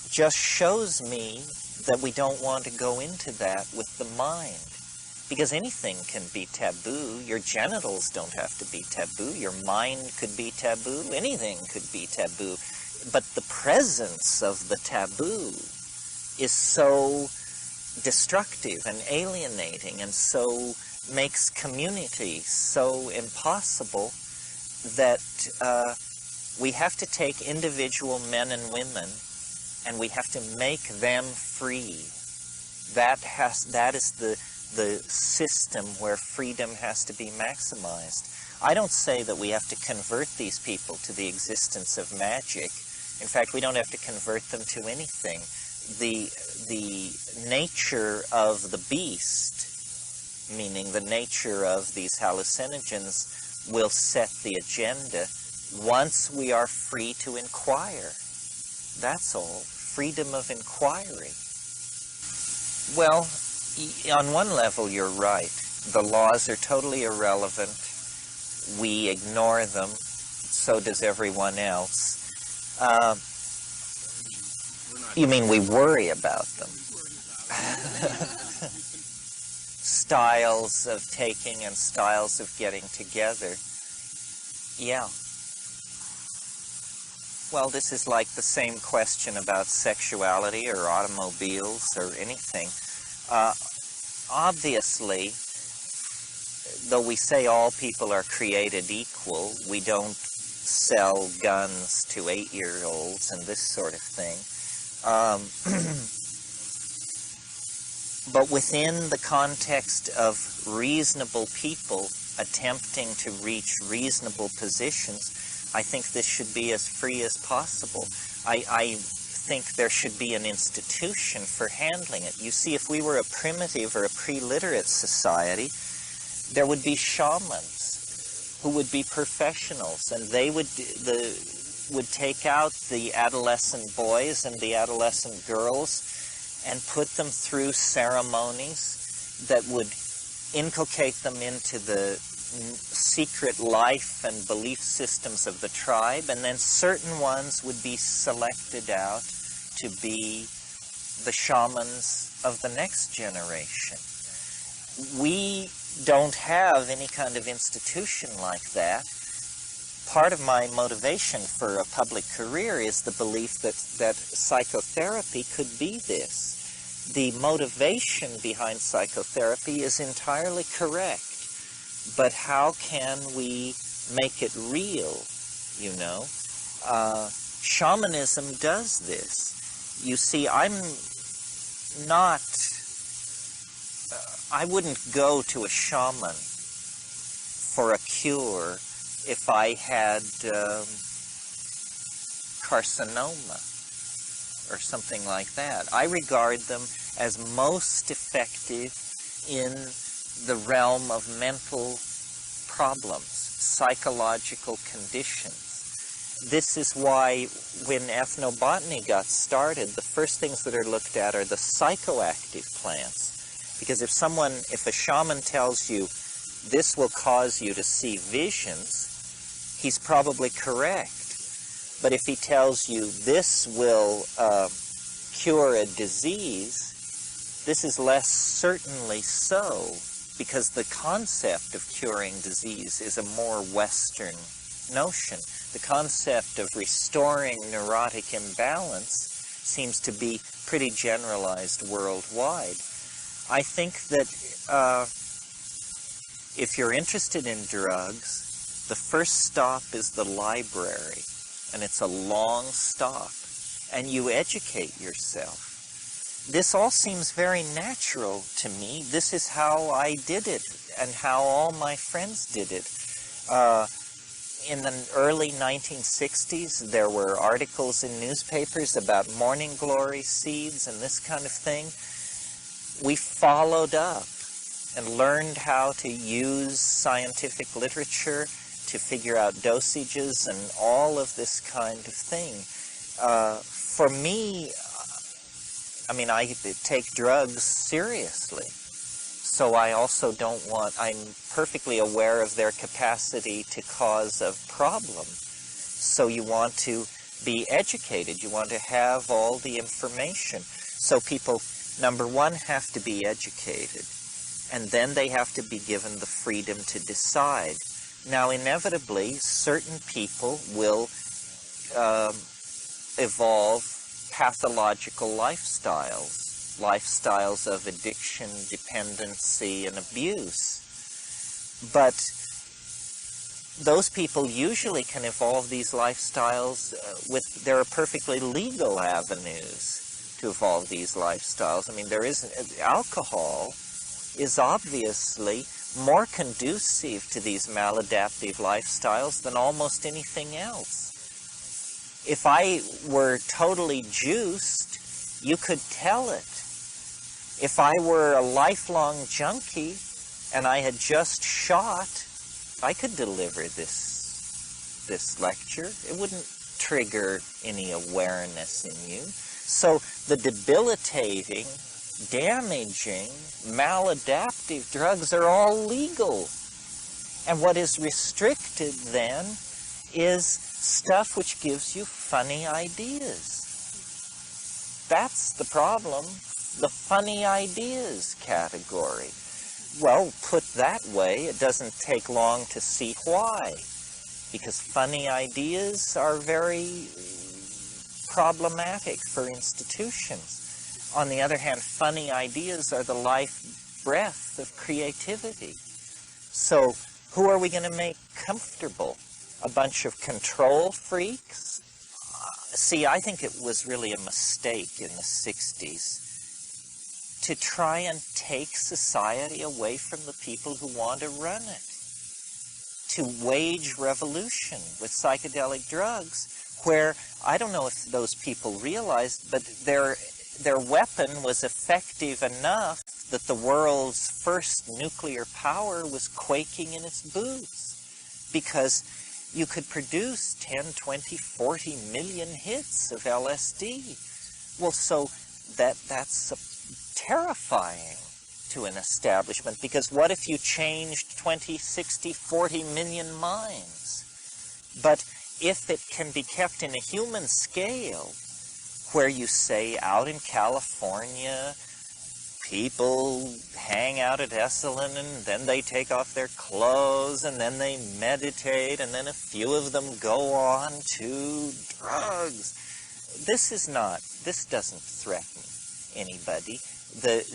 just shows me that we don't want to go into that with the mind. Because anything can be taboo. Your genitals don't have to be taboo. Your mind could be taboo. Anything could be taboo. But the presence of the taboo is so destructive and alienating, and so makes community so impossible that we have to take individual men and women and we have to make them free. That is the system where freedom has to be maximized. I don't say that we have to convert these people to the existence of magic. In fact, we don't have to convert them to anything. The nature of the beast, meaning the nature of these hallucinogens, will set the agenda once we are free to inquire. That's all. Freedom of inquiry. Well, on one level, you're right. The laws are totally irrelevant. We ignore them. So does everyone else. You mean we worry about them? Styles of taking and styles of getting together. Yeah. Well, this is like the same question about sexuality or automobiles or anything. Obviously, though we say all people are created equal, we don't sell guns to 8-year-olds and this sort of thing. But within the context of reasonable people attempting to reach reasonable positions, I think this should be as free as possible. I think there should be an institution for handling it. You see, if we were a primitive or a pre-literate society, there would be shamans who would be professionals, and they would take out the adolescent boys and the adolescent girls and put them through ceremonies that would inculcate them into the secret life and belief systems of the tribe, and then certain ones would be selected out to be the shamans of the next generation. We don't have any kind of institution like that. Part of my motivation for a public career is the belief that psychotherapy could be this. The motivation behind psychotherapy is entirely correct. But how can we make it real, you know? Shamanism does this. You see, I wouldn't go to a shaman for a cure if I had carcinoma or something like that. I regard them as most effective in the realm of mental problems, psychological conditions. This is why when ethnobotany got started, the first things that are looked at are the psychoactive plants. Because if a shaman tells you, this will cause you to see visions, he's probably correct. But if he tells you, this will cure a disease, this is less certainly so, because the concept of curing disease is a more Western notion. The concept of restoring neurotic imbalance seems to be pretty generalized worldwide. I think that if you're interested in drugs, the first stop is the library, and it's a long stop, and you educate yourself. This all seems very natural to me. This is how I did it, and how all my friends did it. In the early 1960s, there were articles in newspapers about morning glory seeds and this kind of thing. We followed up and learned how to use scientific literature to figure out dosages and all of this kind of thing. For me, I mean, I take drugs seriously. So I also I'm perfectly aware of their capacity to cause a problem. So you want to be educated. You want to have all the information. So people, number one, have to be educated. And then they have to be given the freedom to decide. Now, inevitably, certain people will evolve pathological lifestyles, lifestyles of addiction, dependency, and abuse. But those people usually can evolve these lifestyles there are perfectly legal avenues to evolve these lifestyles. I mean, alcohol is obviously more conducive to these maladaptive lifestyles than almost anything else. If I were totally juiced, you could tell it. If I were a lifelong junkie and I had just shot, I could deliver this lecture. It wouldn't trigger any awareness in you. So the debilitating, damaging, maladaptive drugs are all legal. And what is restricted then is stuff which gives you funny ideas. That's the problem, the funny ideas category. Well, put that way, it doesn't take long to see why. Because funny ideas are very problematic for institutions. On the other hand, funny ideas are the life breath of creativity. So, who are we going to make comfortable? A bunch of control freaks? See, I think it was really a mistake in the 60s to try and take society away from the people who want to run it, to wage revolution with psychedelic drugs, where, I don't know if those people realized, but their weapon was effective enough that the world's first nuclear power was quaking in its boots, because you could produce 10, 20, 40 million hits of LSD. Well, so that's terrifying to an establishment, because what if you changed 20, 60, 40 million minds? But if it can be kept in a human scale, where you say out in California, people hang out at Esalen and then they take off their clothes and then they meditate and then a few of them go on to drugs. This doesn't threaten anybody. The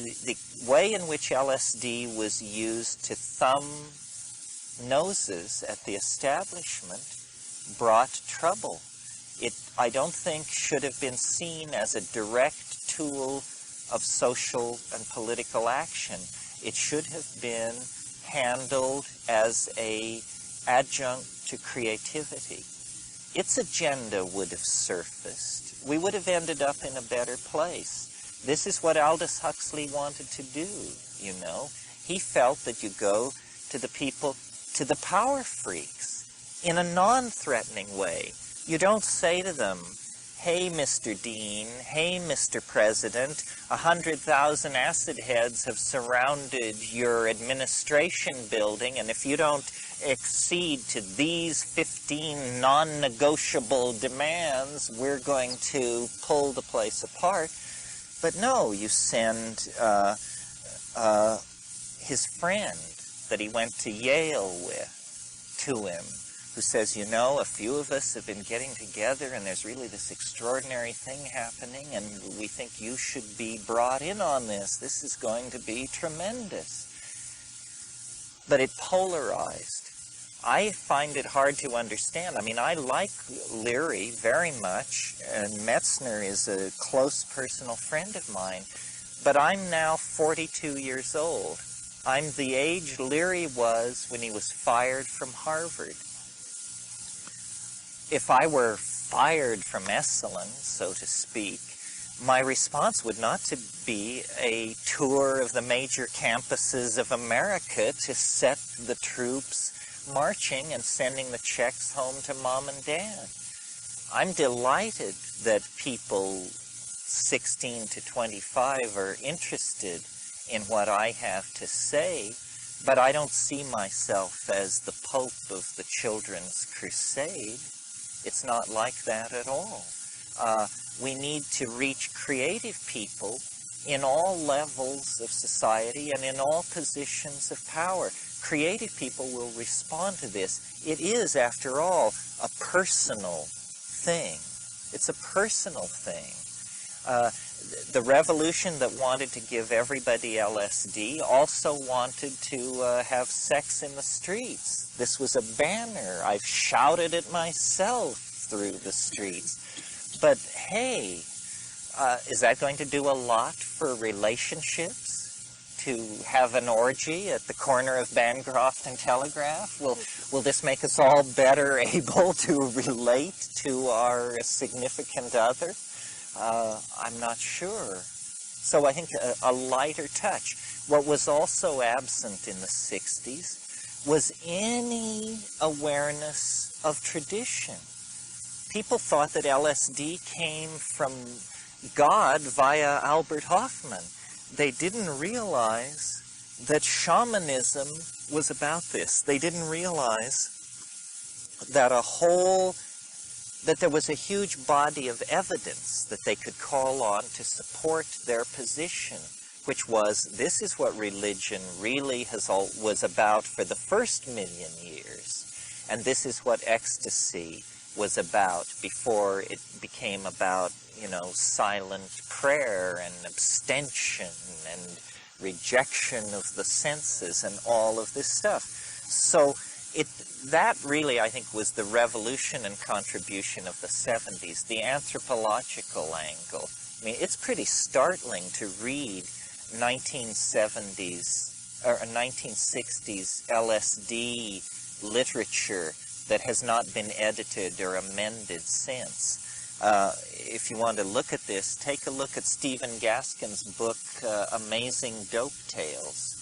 way in which LSD was used to thumb noses at the establishment brought trouble. It, I don't think, should have been seen as a direct tool of social and political action. It should have been handled as an adjunct to creativity. Its agenda would have surfaced. We would have ended up in a better place. This is what Aldous Huxley wanted to do, you know. He felt that you go to the people, to the power freaks, in a non-threatening way. You don't say to them, hey, Mr. Dean, hey, Mr. President, 100,000 acid heads have surrounded your administration building, and if you don't accede to these 15 non-negotiable demands, we're going to pull the place apart. But no, you send his friend that he went to Yale with to him, who says, you know, a few of us have been getting together and there's really this extraordinary thing happening and we think you should be brought in on this. This is going to be tremendous. But it polarized. I find it hard to understand. I mean, I like Leary very much, and Metzner is a close personal friend of mine, but I'm now 42 years old. I'm the age Leary was when he was fired from Harvard. If I were fired from Esalen, so to speak, my response would not to be a tour of the major campuses of America to set the troops marching and sending the checks home to mom and dad. I'm delighted that people 16 to 25 are interested in what I have to say, but I don't see myself as the Pope of the Children's Crusade. It's not like that at all. We need to reach creative people in all levels of society and in all positions of power. Creative people will respond to this. It is, after all, a personal thing. It's a personal thing. The revolution that wanted to give everybody LSD also wanted to have sex in the streets. This was a banner. I've shouted it myself through the streets. But hey, is that going to do a lot for relationships? To have an orgy at the corner of Bancroft and Telegraph? Will this make us all better able to relate to our significant other? I'm not sure. So I think a lighter touch. What was also absent in the 60s was any awareness of tradition. People thought that LSD came from God via Albert Hoffman. They didn't realize that shamanism was about this. They didn't realize that that there was a huge body of evidence that they could call on to support their position, which was, this is what religion really was about for the first million years, and this is what ecstasy was about before it became about, silent prayer and abstention and rejection of the senses and all of this stuff. So that really, I think, was the revolution and contribution of the 70s, the anthropological angle. I mean, it's pretty startling to read 1970s or 1960s LSD literature that has not been edited or amended since. If you want to look at this, take a look at Stephen Gaskin's book, Amazing Dope Tales.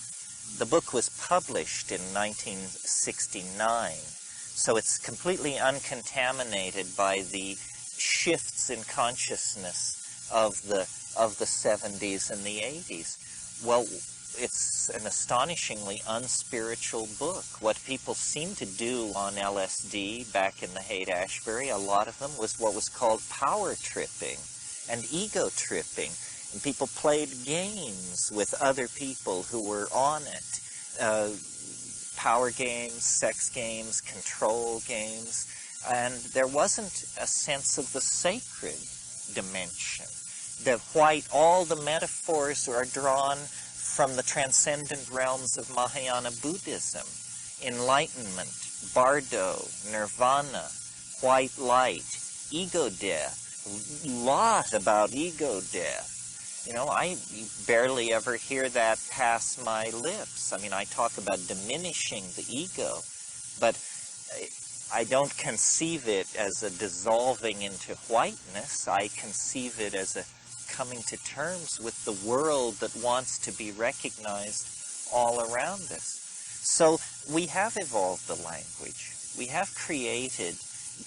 The book was published in 1969, so it's completely uncontaminated by the shifts in consciousness of the 70s and the 80s. Well, it's an astonishingly unspiritual book. What people seemed to do on LSD back in the Haight-Ashbury, a lot of them, was what was called power tripping and ego tripping. And people played games with other people who were on it. Power games, sex games, control games. And there wasn't a sense of the sacred dimension. All the metaphors are drawn from the transcendent realms of Mahayana Buddhism. Enlightenment, bardo, nirvana, white light, ego death. A lot about ego death. I barely ever hear that pass my lips. I mean, I talk about diminishing the ego, but I don't conceive it as a dissolving into whiteness. I conceive it as a coming to terms with the world that wants to be recognized all around us. So we have evolved the language. We have created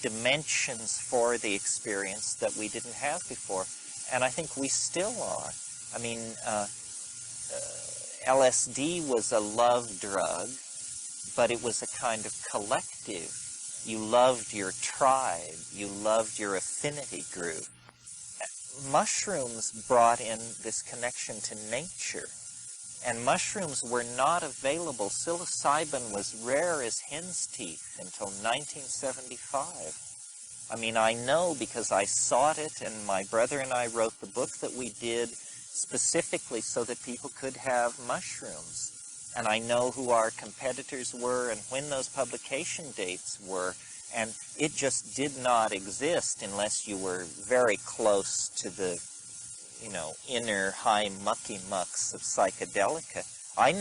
dimensions for the experience that we didn't have before. And I think we still are. I mean, LSD was a love drug, but it was a kind of collective. You loved your tribe. You loved your affinity group. Mushrooms brought in this connection to nature. And mushrooms were not available. Psilocybin was rare as hen's teeth until 1975. I mean, I know because I sought it, and my brother and I wrote the book that we did specifically so that people could have mushrooms. And I know who our competitors were and when those publication dates were. And it just did not exist unless you were very close to the, inner high mucky mucks of psychedelica. I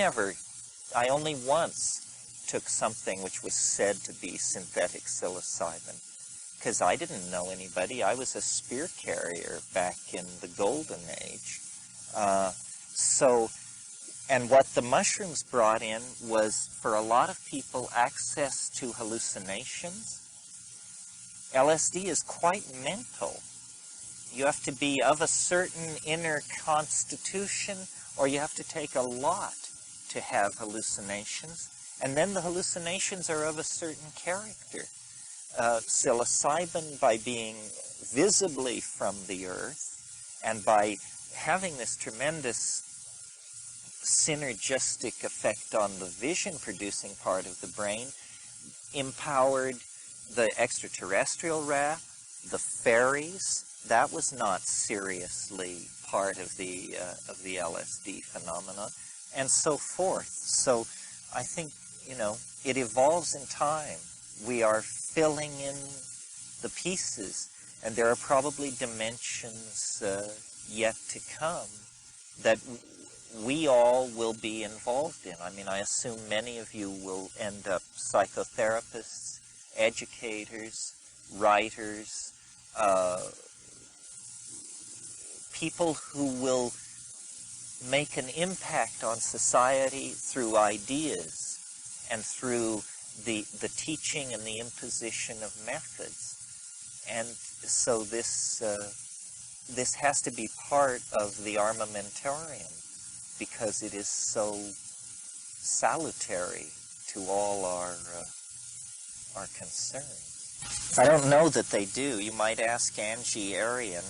only once took something which was said to be synthetic psilocybin, because I didn't know anybody. I was a spear carrier back in the golden age. And what the mushrooms brought in was, for a lot of people, access to hallucinations. LSD is quite mental. You have to be of a certain inner constitution, or you have to take a lot to have hallucinations. And then the hallucinations are of a certain character. Psilocybin, by being visibly from the earth, and by having this tremendous synergistic effect on the vision-producing part of the brain, empowered the extraterrestrial wrath, the fairies, that was not seriously part of the LSD phenomenon, and so forth. So I think, you know, it evolves in time. We are filling in the pieces, and there are probably dimensions yet to come that we all will be involved in. I mean, I assume many of you will end up psychotherapists, educators, writers, people who will make an impact on society through ideas and through the teaching and the imposition of methods. And so this has to be part of the armamentarium, because it is so salutary to all our concerns. I don't know that they do. You might ask Angie Arian.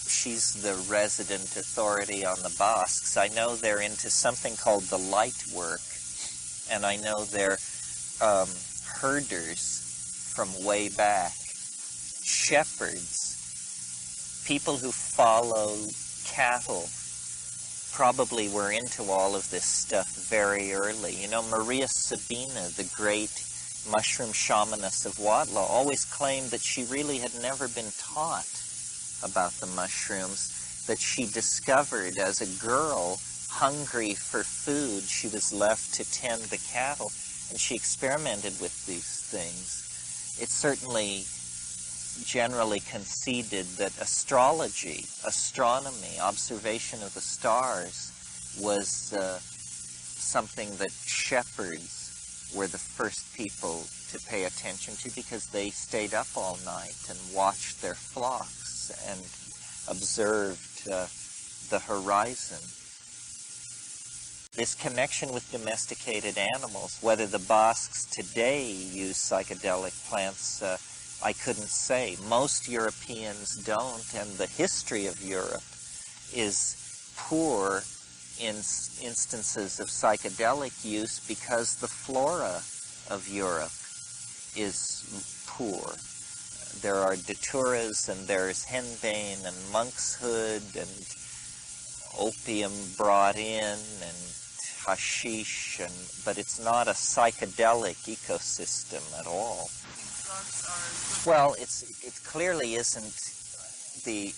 She's the resident authority on the Basques. I know they're into something called the light work, and I know they're herders from way back, shepherds, people who follow cattle. Probably were into all of this stuff very early. You know, Maria Sabina, the great mushroom shamaness of Huatla, always claimed that she really had never been taught about the mushrooms, that she discovered as a girl, hungry for food. She was left to tend the cattle, and she experimented with these things. It's certainly generally conceded that astrology, astronomy, observation of the stars was something that shepherds were the first people to pay attention to, because they stayed up all night and watched their flocks and observed the horizon. This connection with domesticated animals, whether the Basques today use psychedelic plants, I couldn't say. Most Europeans don't, and the history of Europe is poor in instances of psychedelic use because the flora of Europe is poor. There are daturas, and there's henbane and monkshood and opium brought in and hashish, but it's not a psychedelic ecosystem at all. Well, it clearly isn't the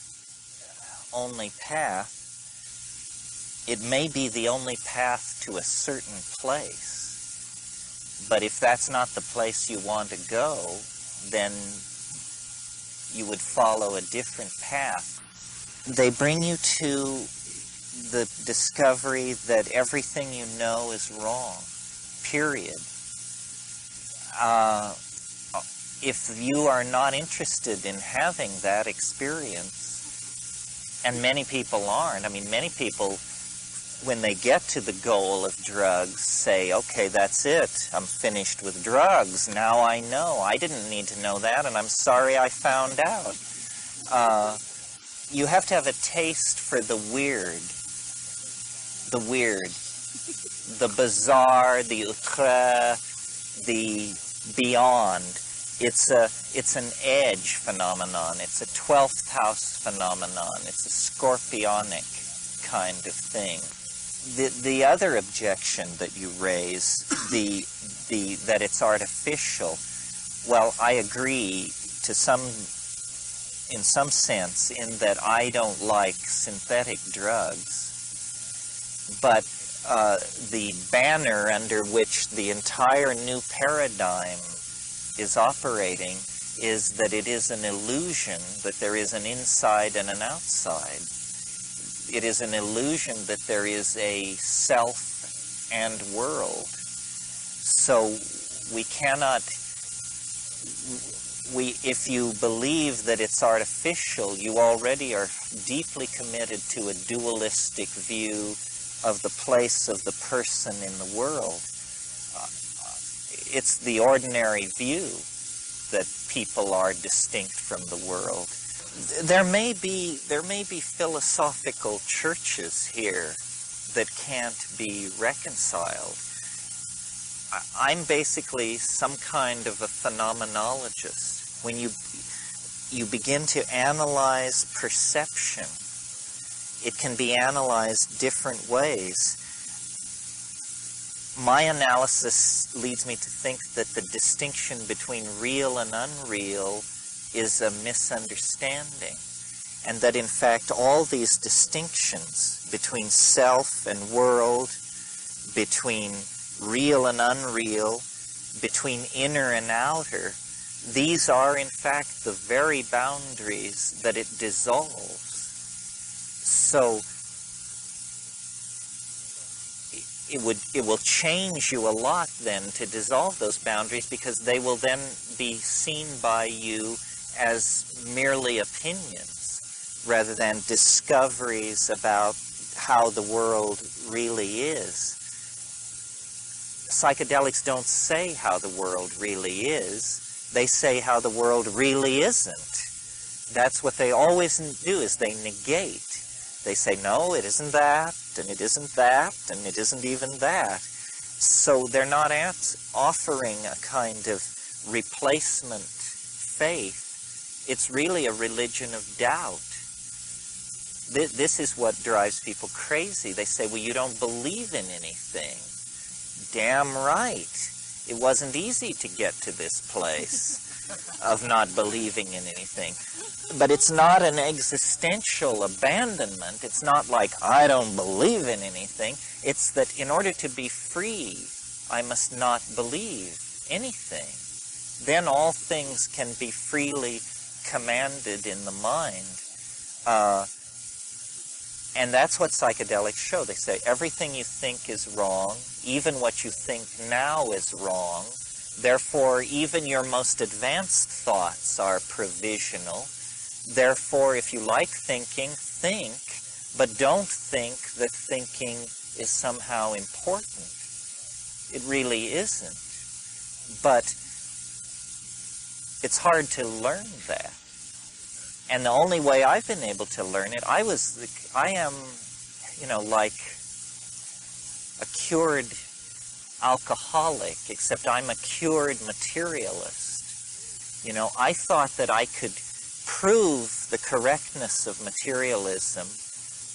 only path. It may be the only path to a certain place, but if that's not the place you want to go, then you would follow a different path. They bring you to the discovery that everything you know is wrong, period. If you are not interested in having that experience, and many people aren't, I mean, many people, when they get to the goal of drugs, say, okay, that's it, I'm finished with drugs, now I know. I didn't need to know that, and I'm sorry I found out. You have to have a taste for the weird, the bizarre, the outre, the beyond. It's an edge phenomenon. It's a 12th house phenomenon. It's a scorpionic kind of thing. The other objection that you raise, that it's artificial, well, I agree in some sense, in that I don't like synthetic drugs. But the banner under which the entire new paradigm is operating is that it is an illusion that there is an inside and an outside. It is an illusion that there is a self and world. So we cannot, if you believe that it's artificial, you already are deeply committed to a dualistic view of the place of the person in the world. It's the ordinary view that people are distinct from the world. There may be philosophical churches here that can't be reconciled. I'm basically some kind of a phenomenologist. you begin to analyze perception. It can be analyzed different ways. My analysis leads me to think that the distinction between real and unreal is a misunderstanding, and that in fact all these distinctions between self and world, between real and unreal, between inner and outer, these are in fact the very boundaries that it dissolves. So it will change you a lot then to dissolve those boundaries, because they will then be seen by you as merely opinions rather than discoveries about how the world really is. Psychedelics don't say how the world really is. They say how the world really isn't. That's what they always do, is they negate. They say, no, it isn't that, and it isn't that, and it isn't even that. So they're not offering a kind of replacement faith. It's really a religion of doubt. This is what drives people crazy. They say, well, you don't believe in anything. Damn right. It wasn't easy to get to this place of not believing in anything. But it's not an existential abandonment. It's not like, I don't believe in anything. It's that in order to be free, I must not believe anything. Then all things can be freely commanded in the mind. And that's what psychedelics show. They say everything you think is wrong, even what you think now is wrong. Therefore, even your most advanced thoughts are provisional. Therefore, if you like thinking, think, but don't think that thinking is somehow important. It really isn't. But it's hard to learn that. And the only way I've been able to learn it, I am, like a cured alcoholic, except I'm a cured materialist. I thought that I could prove the correctness of materialism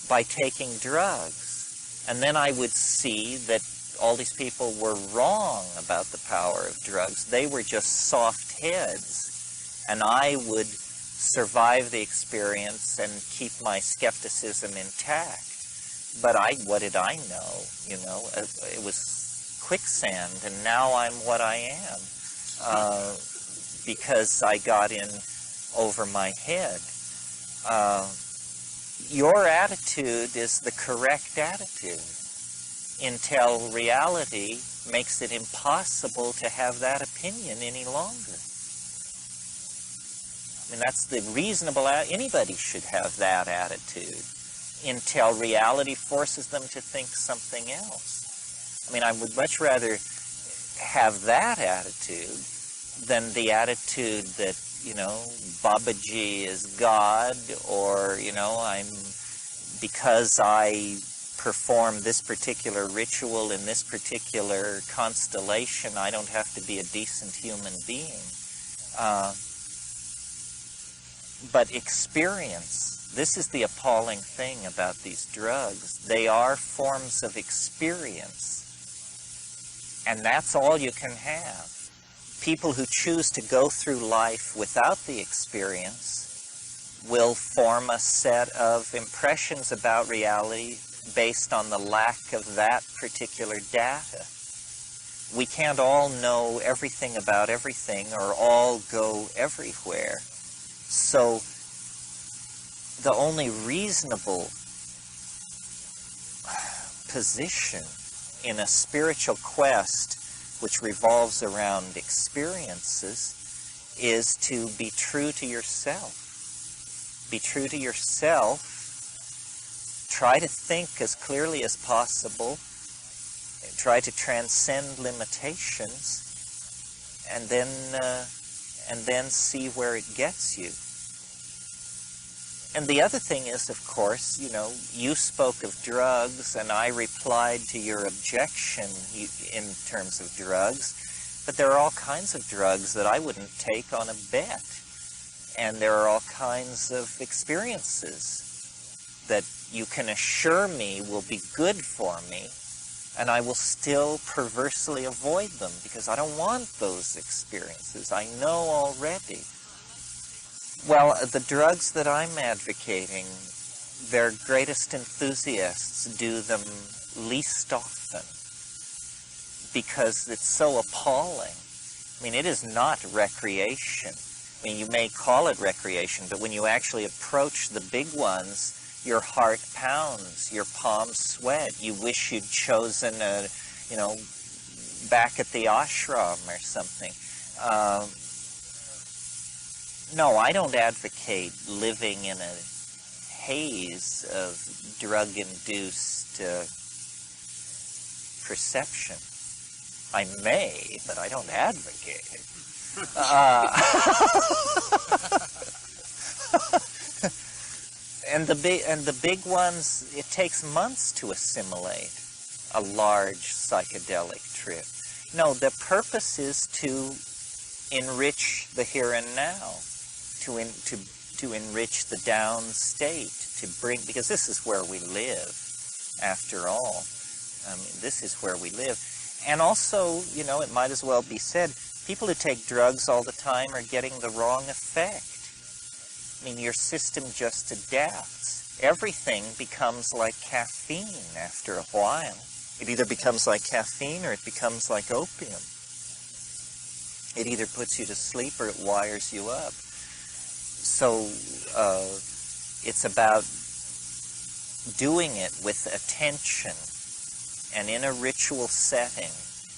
by taking drugs. And then I would see that all these people were wrong about the power of drugs. They were just soft heads. And I would survive the experience and keep my skepticism intact. But what did I know? It was quicksand, and now I'm what I am. Because I got in over my head. Your attitude is the correct attitude until reality makes it impossible to have that opinion any longer. I mean, that's the reasonable, anybody should have that attitude until reality forces them to think something else. I mean, I would much rather have that attitude than the attitude that, Babaji is God, or, because I perform this particular ritual in this particular constellation, I don't have to be a decent human being. But experience, this is the appalling thing about these drugs. They are forms of experience. And that's all you can have. People who choose to go through life without the experience will form a set of impressions about reality based on the lack of that particular data. We can't all know everything about everything or all go everywhere. So the only reasonable position in a spiritual quest which revolves around experiences is to be true to yourself. Be true to yourself. Try to think as clearly as possible. Try to transcend limitations, and then see where it gets you. And the other thing is, of course, you spoke of drugs, and I replied to your objection in terms of drugs, but there are all kinds of drugs that I wouldn't take on a bet. And there are all kinds of experiences that you can assure me will be good for me, and I will still perversely avoid them because I don't want those experiences. I know already. Well, the drugs that I'm advocating, their greatest enthusiasts do them least often because it's so appalling. I mean, it is not recreation. I mean, you may call it recreation, but when you actually approach the big ones, your heart pounds, your palms sweat. You wish you'd chosen a, back at the ashram or something. No, I don't advocate living in a haze of drug-induced perception. I may, but I don't advocate it. And the big ones, it takes months to assimilate a large psychedelic trip. No, the purpose is to enrich the here and now, to enrich the down state, because this is where we live, after all. I mean, this is where we live. And also, it might as well be said, people who take drugs all the time are getting the wrong effect. I mean, your system just adapts. Everything becomes like caffeine after a while. It either becomes like caffeine or it becomes like opium. It either puts you to sleep or it wires you up. So it's about doing it with attention and in a ritual setting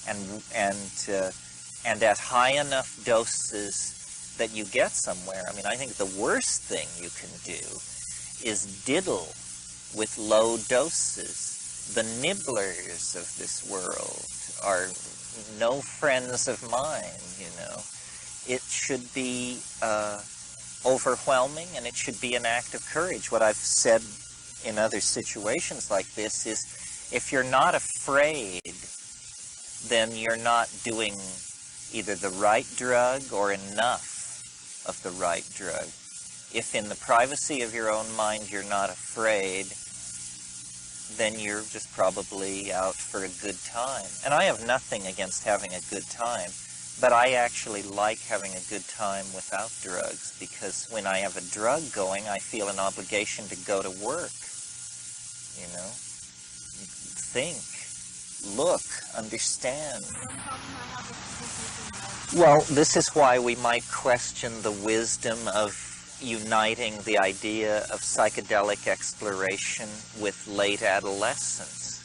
and at high enough doses that you get somewhere. I mean, I think the worst thing you can do is diddle with low doses. The nibblers of this world are no friends of mine, It should be overwhelming, and it should be an act of courage. What I've said in other situations like this is, if you're not afraid, then you're not doing either the right drug or enough of the right drug. If in the privacy of your own mind you're not afraid, then you're just probably out for a good time. And I have nothing against having a good time, but I actually like having a good time without drugs, because when I have a drug going, I feel an obligation to go to work. Think, look, understand. Well, this is why we might question the wisdom of uniting the idea of psychedelic exploration with late adolescence.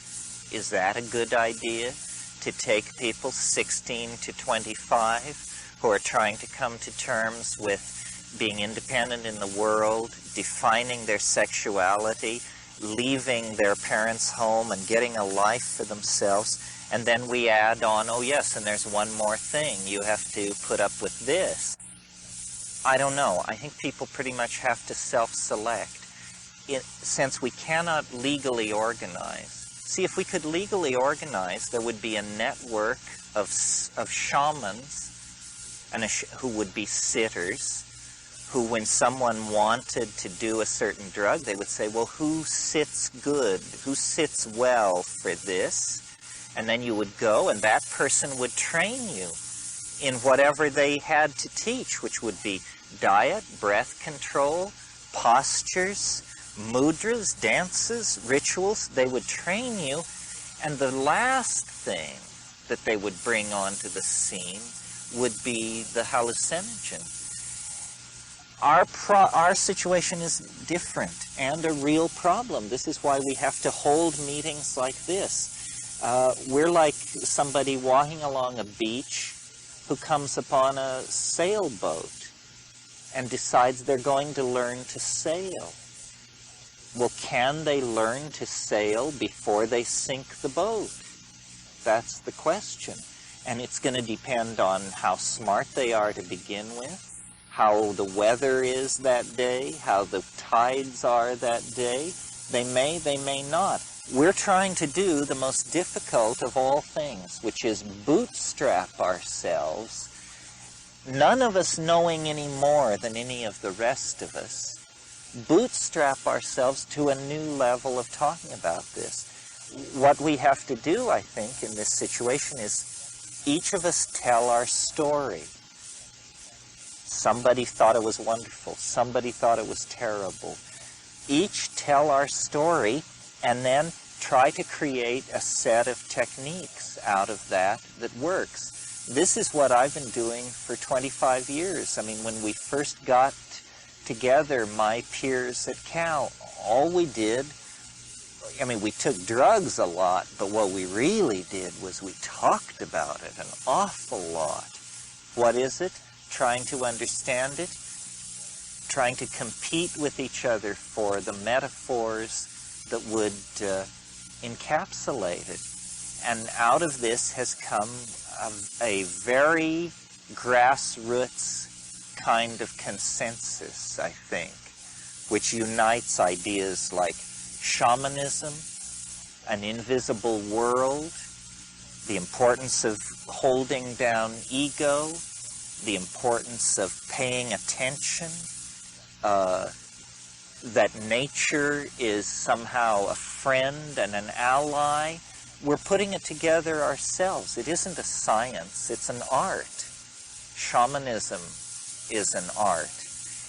Is that a good idea? To take people 16 to 25 who are trying to come to terms with being independent in the world, defining their sexuality, leaving their parents' home and getting a life for themselves, and then we add on, oh yes, and there's one more thing, you have to put up with this. I don't know. I think people pretty much have to self-select. Since we cannot legally organize. See, if we could legally organize, there would be a network of shamans who would be sitters, who, when someone wanted to do a certain drug, they would say, well, who sits good? Who sits well for this? And then you would go, and that person would train you in whatever they had to teach, which would be diet, breath control, postures, mudras, dances, rituals. They would train you, and the last thing that they would bring onto the scene would be the hallucinogen. Our situation is different and a real problem. This is why we have to hold meetings like this. We're like somebody walking along a beach who comes upon a sailboat and decides they're going to learn to sail. Well, can they learn to sail before they sink the boat? That's the question. And it's going to depend on how smart they are to begin with, how the weather is that day, how the tides are that day. They may not. We're trying to do the most difficult of all things, which is bootstrap ourselves none of us knowing any more than any of the rest of us, bootstrap ourselves to a new level of talking about this. What we have to do, I think, in this situation is each of us tell our story. Somebody thought it was wonderful. Somebody thought it was terrible. Each tell our story and then try to create a set of techniques out of that that works. This is what I've been doing for 25 years. I mean, when we first got together, my peers at Cal, all we did, I mean, we took drugs a lot, but what we really did was we talked about it an awful lot. What is it? Trying to understand it, trying to compete with each other for the metaphors that would encapsulate it. And out of this has come a very grassroots kind of consensus, I think, which unites ideas like shamanism, an invisible world, the importance of holding down ego, the importance of paying attention, that nature is somehow a friend and an ally. We're putting it together ourselves. It isn't a science, it's an art. Shamanism is an art.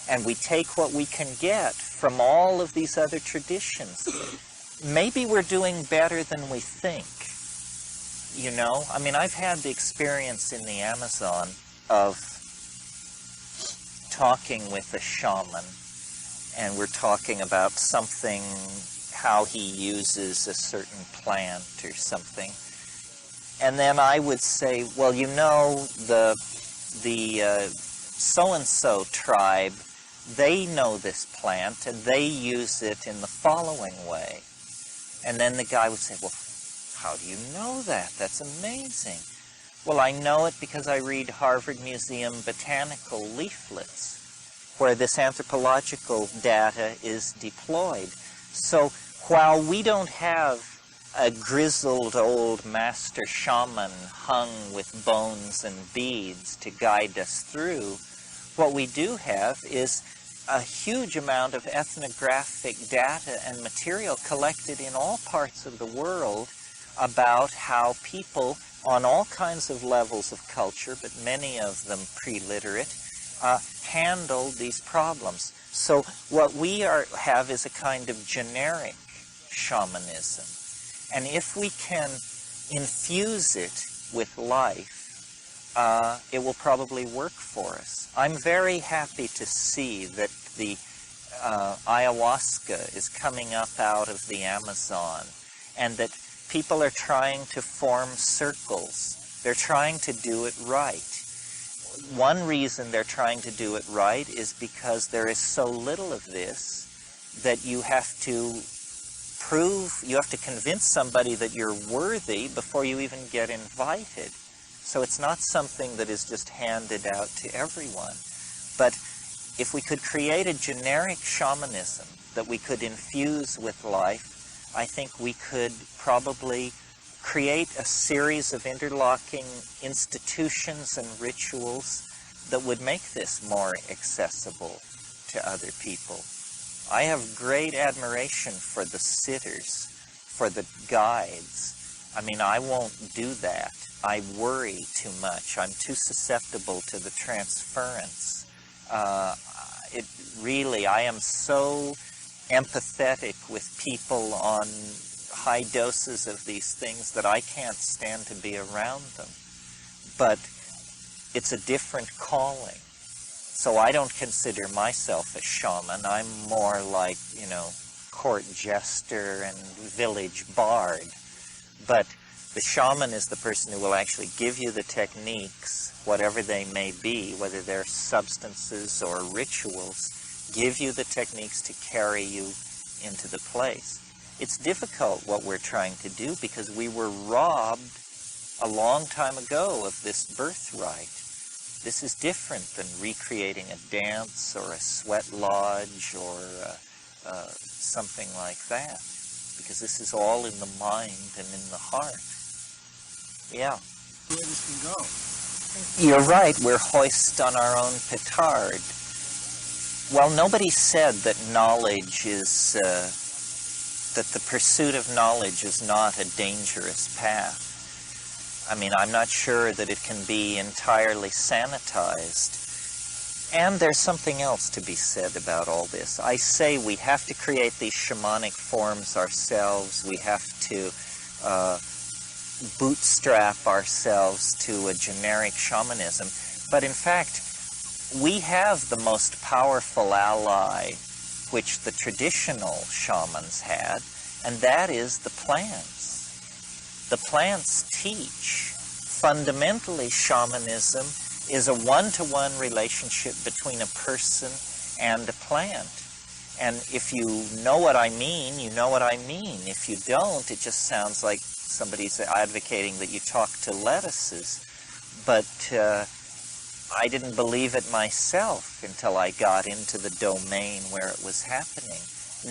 And we take what we can get from all of these other traditions. Maybe we're doing better than we think. You know, I mean, I've had the experience in the Amazon of talking with a shaman, and we're talking about something, how he uses a certain plant or something. And then I would say, well, you know, the so-and-so tribe, they know this plant, and they use it in the following way. And then the guy would say, well, how do you know that? That's amazing. Well, I know it because I read Harvard Museum botanical leaflets, where this anthropological data is deployed. So while we don't have a grizzled old master shaman hung with bones and beads to guide us through, what we do have is a huge amount of ethnographic data and material collected in all parts of the world about how people on all kinds of levels of culture, but many of them pre-literate, handle these problems. So what we have is a kind of generic shamanism. And if we can infuse it with life, it will probably work for us. I'm very happy to see that the ayahuasca is coming up out of the Amazon, and that people are trying to form circles. They're trying to do it right. One reason they're trying to do it right is because there is so little of this that you have to convince somebody that you're worthy before you even get invited. So it's not something that is just handed out to everyone. But if we could create a generic shamanism that we could infuse with life, I think we could probably create a series of interlocking institutions and rituals that would make this more accessible to other people. I have great admiration for the sitters, for the guides. I mean, I won't do that. I worry too much. I'm too susceptible to the transference. I am so empathetic with people on high doses of these things that I can't stand to be around them. But it's a different calling. So I don't consider myself a shaman. I'm more like, you know, court jester and village bard. But the shaman is the person who will actually give you the techniques, whatever they may be, whether they're substances or rituals, give you the techniques to carry you into the place. It's difficult what we're trying to do because we were robbed a long time ago of this birthright. This is different than recreating a dance or a sweat lodge or something like that, because this is all in the mind and in the heart. Yeah. Where this can go. You're right, we're hoist on our own petard. Well, nobody said that knowledge is, that the pursuit of knowledge is not a dangerous path. I mean, I'm not sure that it can be entirely sanitized. And there's something else to be said about all this. I say we have to create these shamanic forms ourselves. We have to bootstrap ourselves to a generic shamanism. But in fact, we have the most powerful ally which the traditional shamans had, and that is the plants. The plants teach. Fundamentally, shamanism is a one-to-one relationship between a person and a plant. And if you know what I mean, you know what I mean. If you don't, it just sounds like somebody's advocating that you talk to lettuces. But I didn't believe it myself until I got into the domain where it was happening.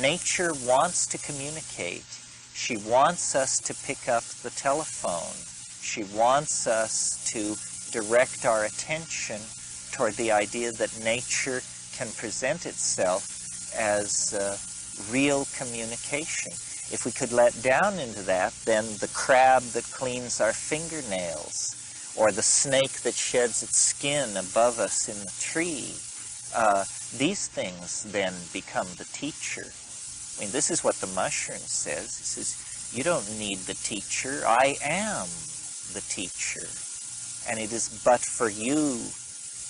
Nature wants to communicate. She wants us to pick up the telephone. She wants us to direct our attention toward the idea that nature can present itself as real communication. If we could let down into that, then the crab that cleans our fingernails, or the snake that sheds its skin above us in the tree, these things then become the teacher. I mean, this is what the mushroom says. It says, you don't need the teacher, I am the teacher. And it is but for you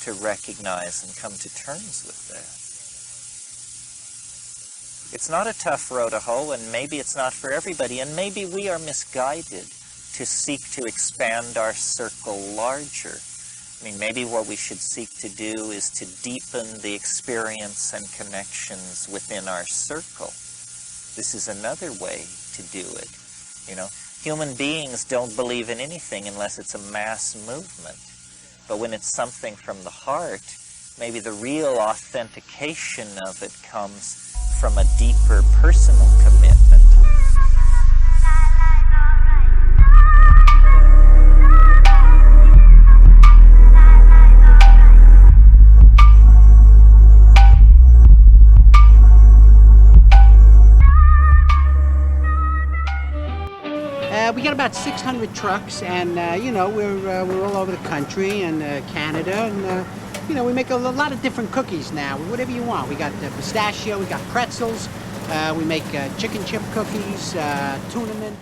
to recognize and come to terms with that. It's not a tough row to hoe, and maybe it's not for everybody, and maybe we are misguided to seek to expand our circle larger. I mean, maybe what we should seek to do is to deepen the experience and connections within our circle. This is another way to do it. You know, human beings don't believe in anything unless it's a mass movement. But when it's something from the heart, maybe the real authentication of it comes from a deeper personal commitment. We got about 600 trucks, and you know, we're all over the country and Canada, and you know, we make a lot of different cookies now. Whatever you want. We got pistachio, we got pretzels, we make chicken chip cookies, tuna mint.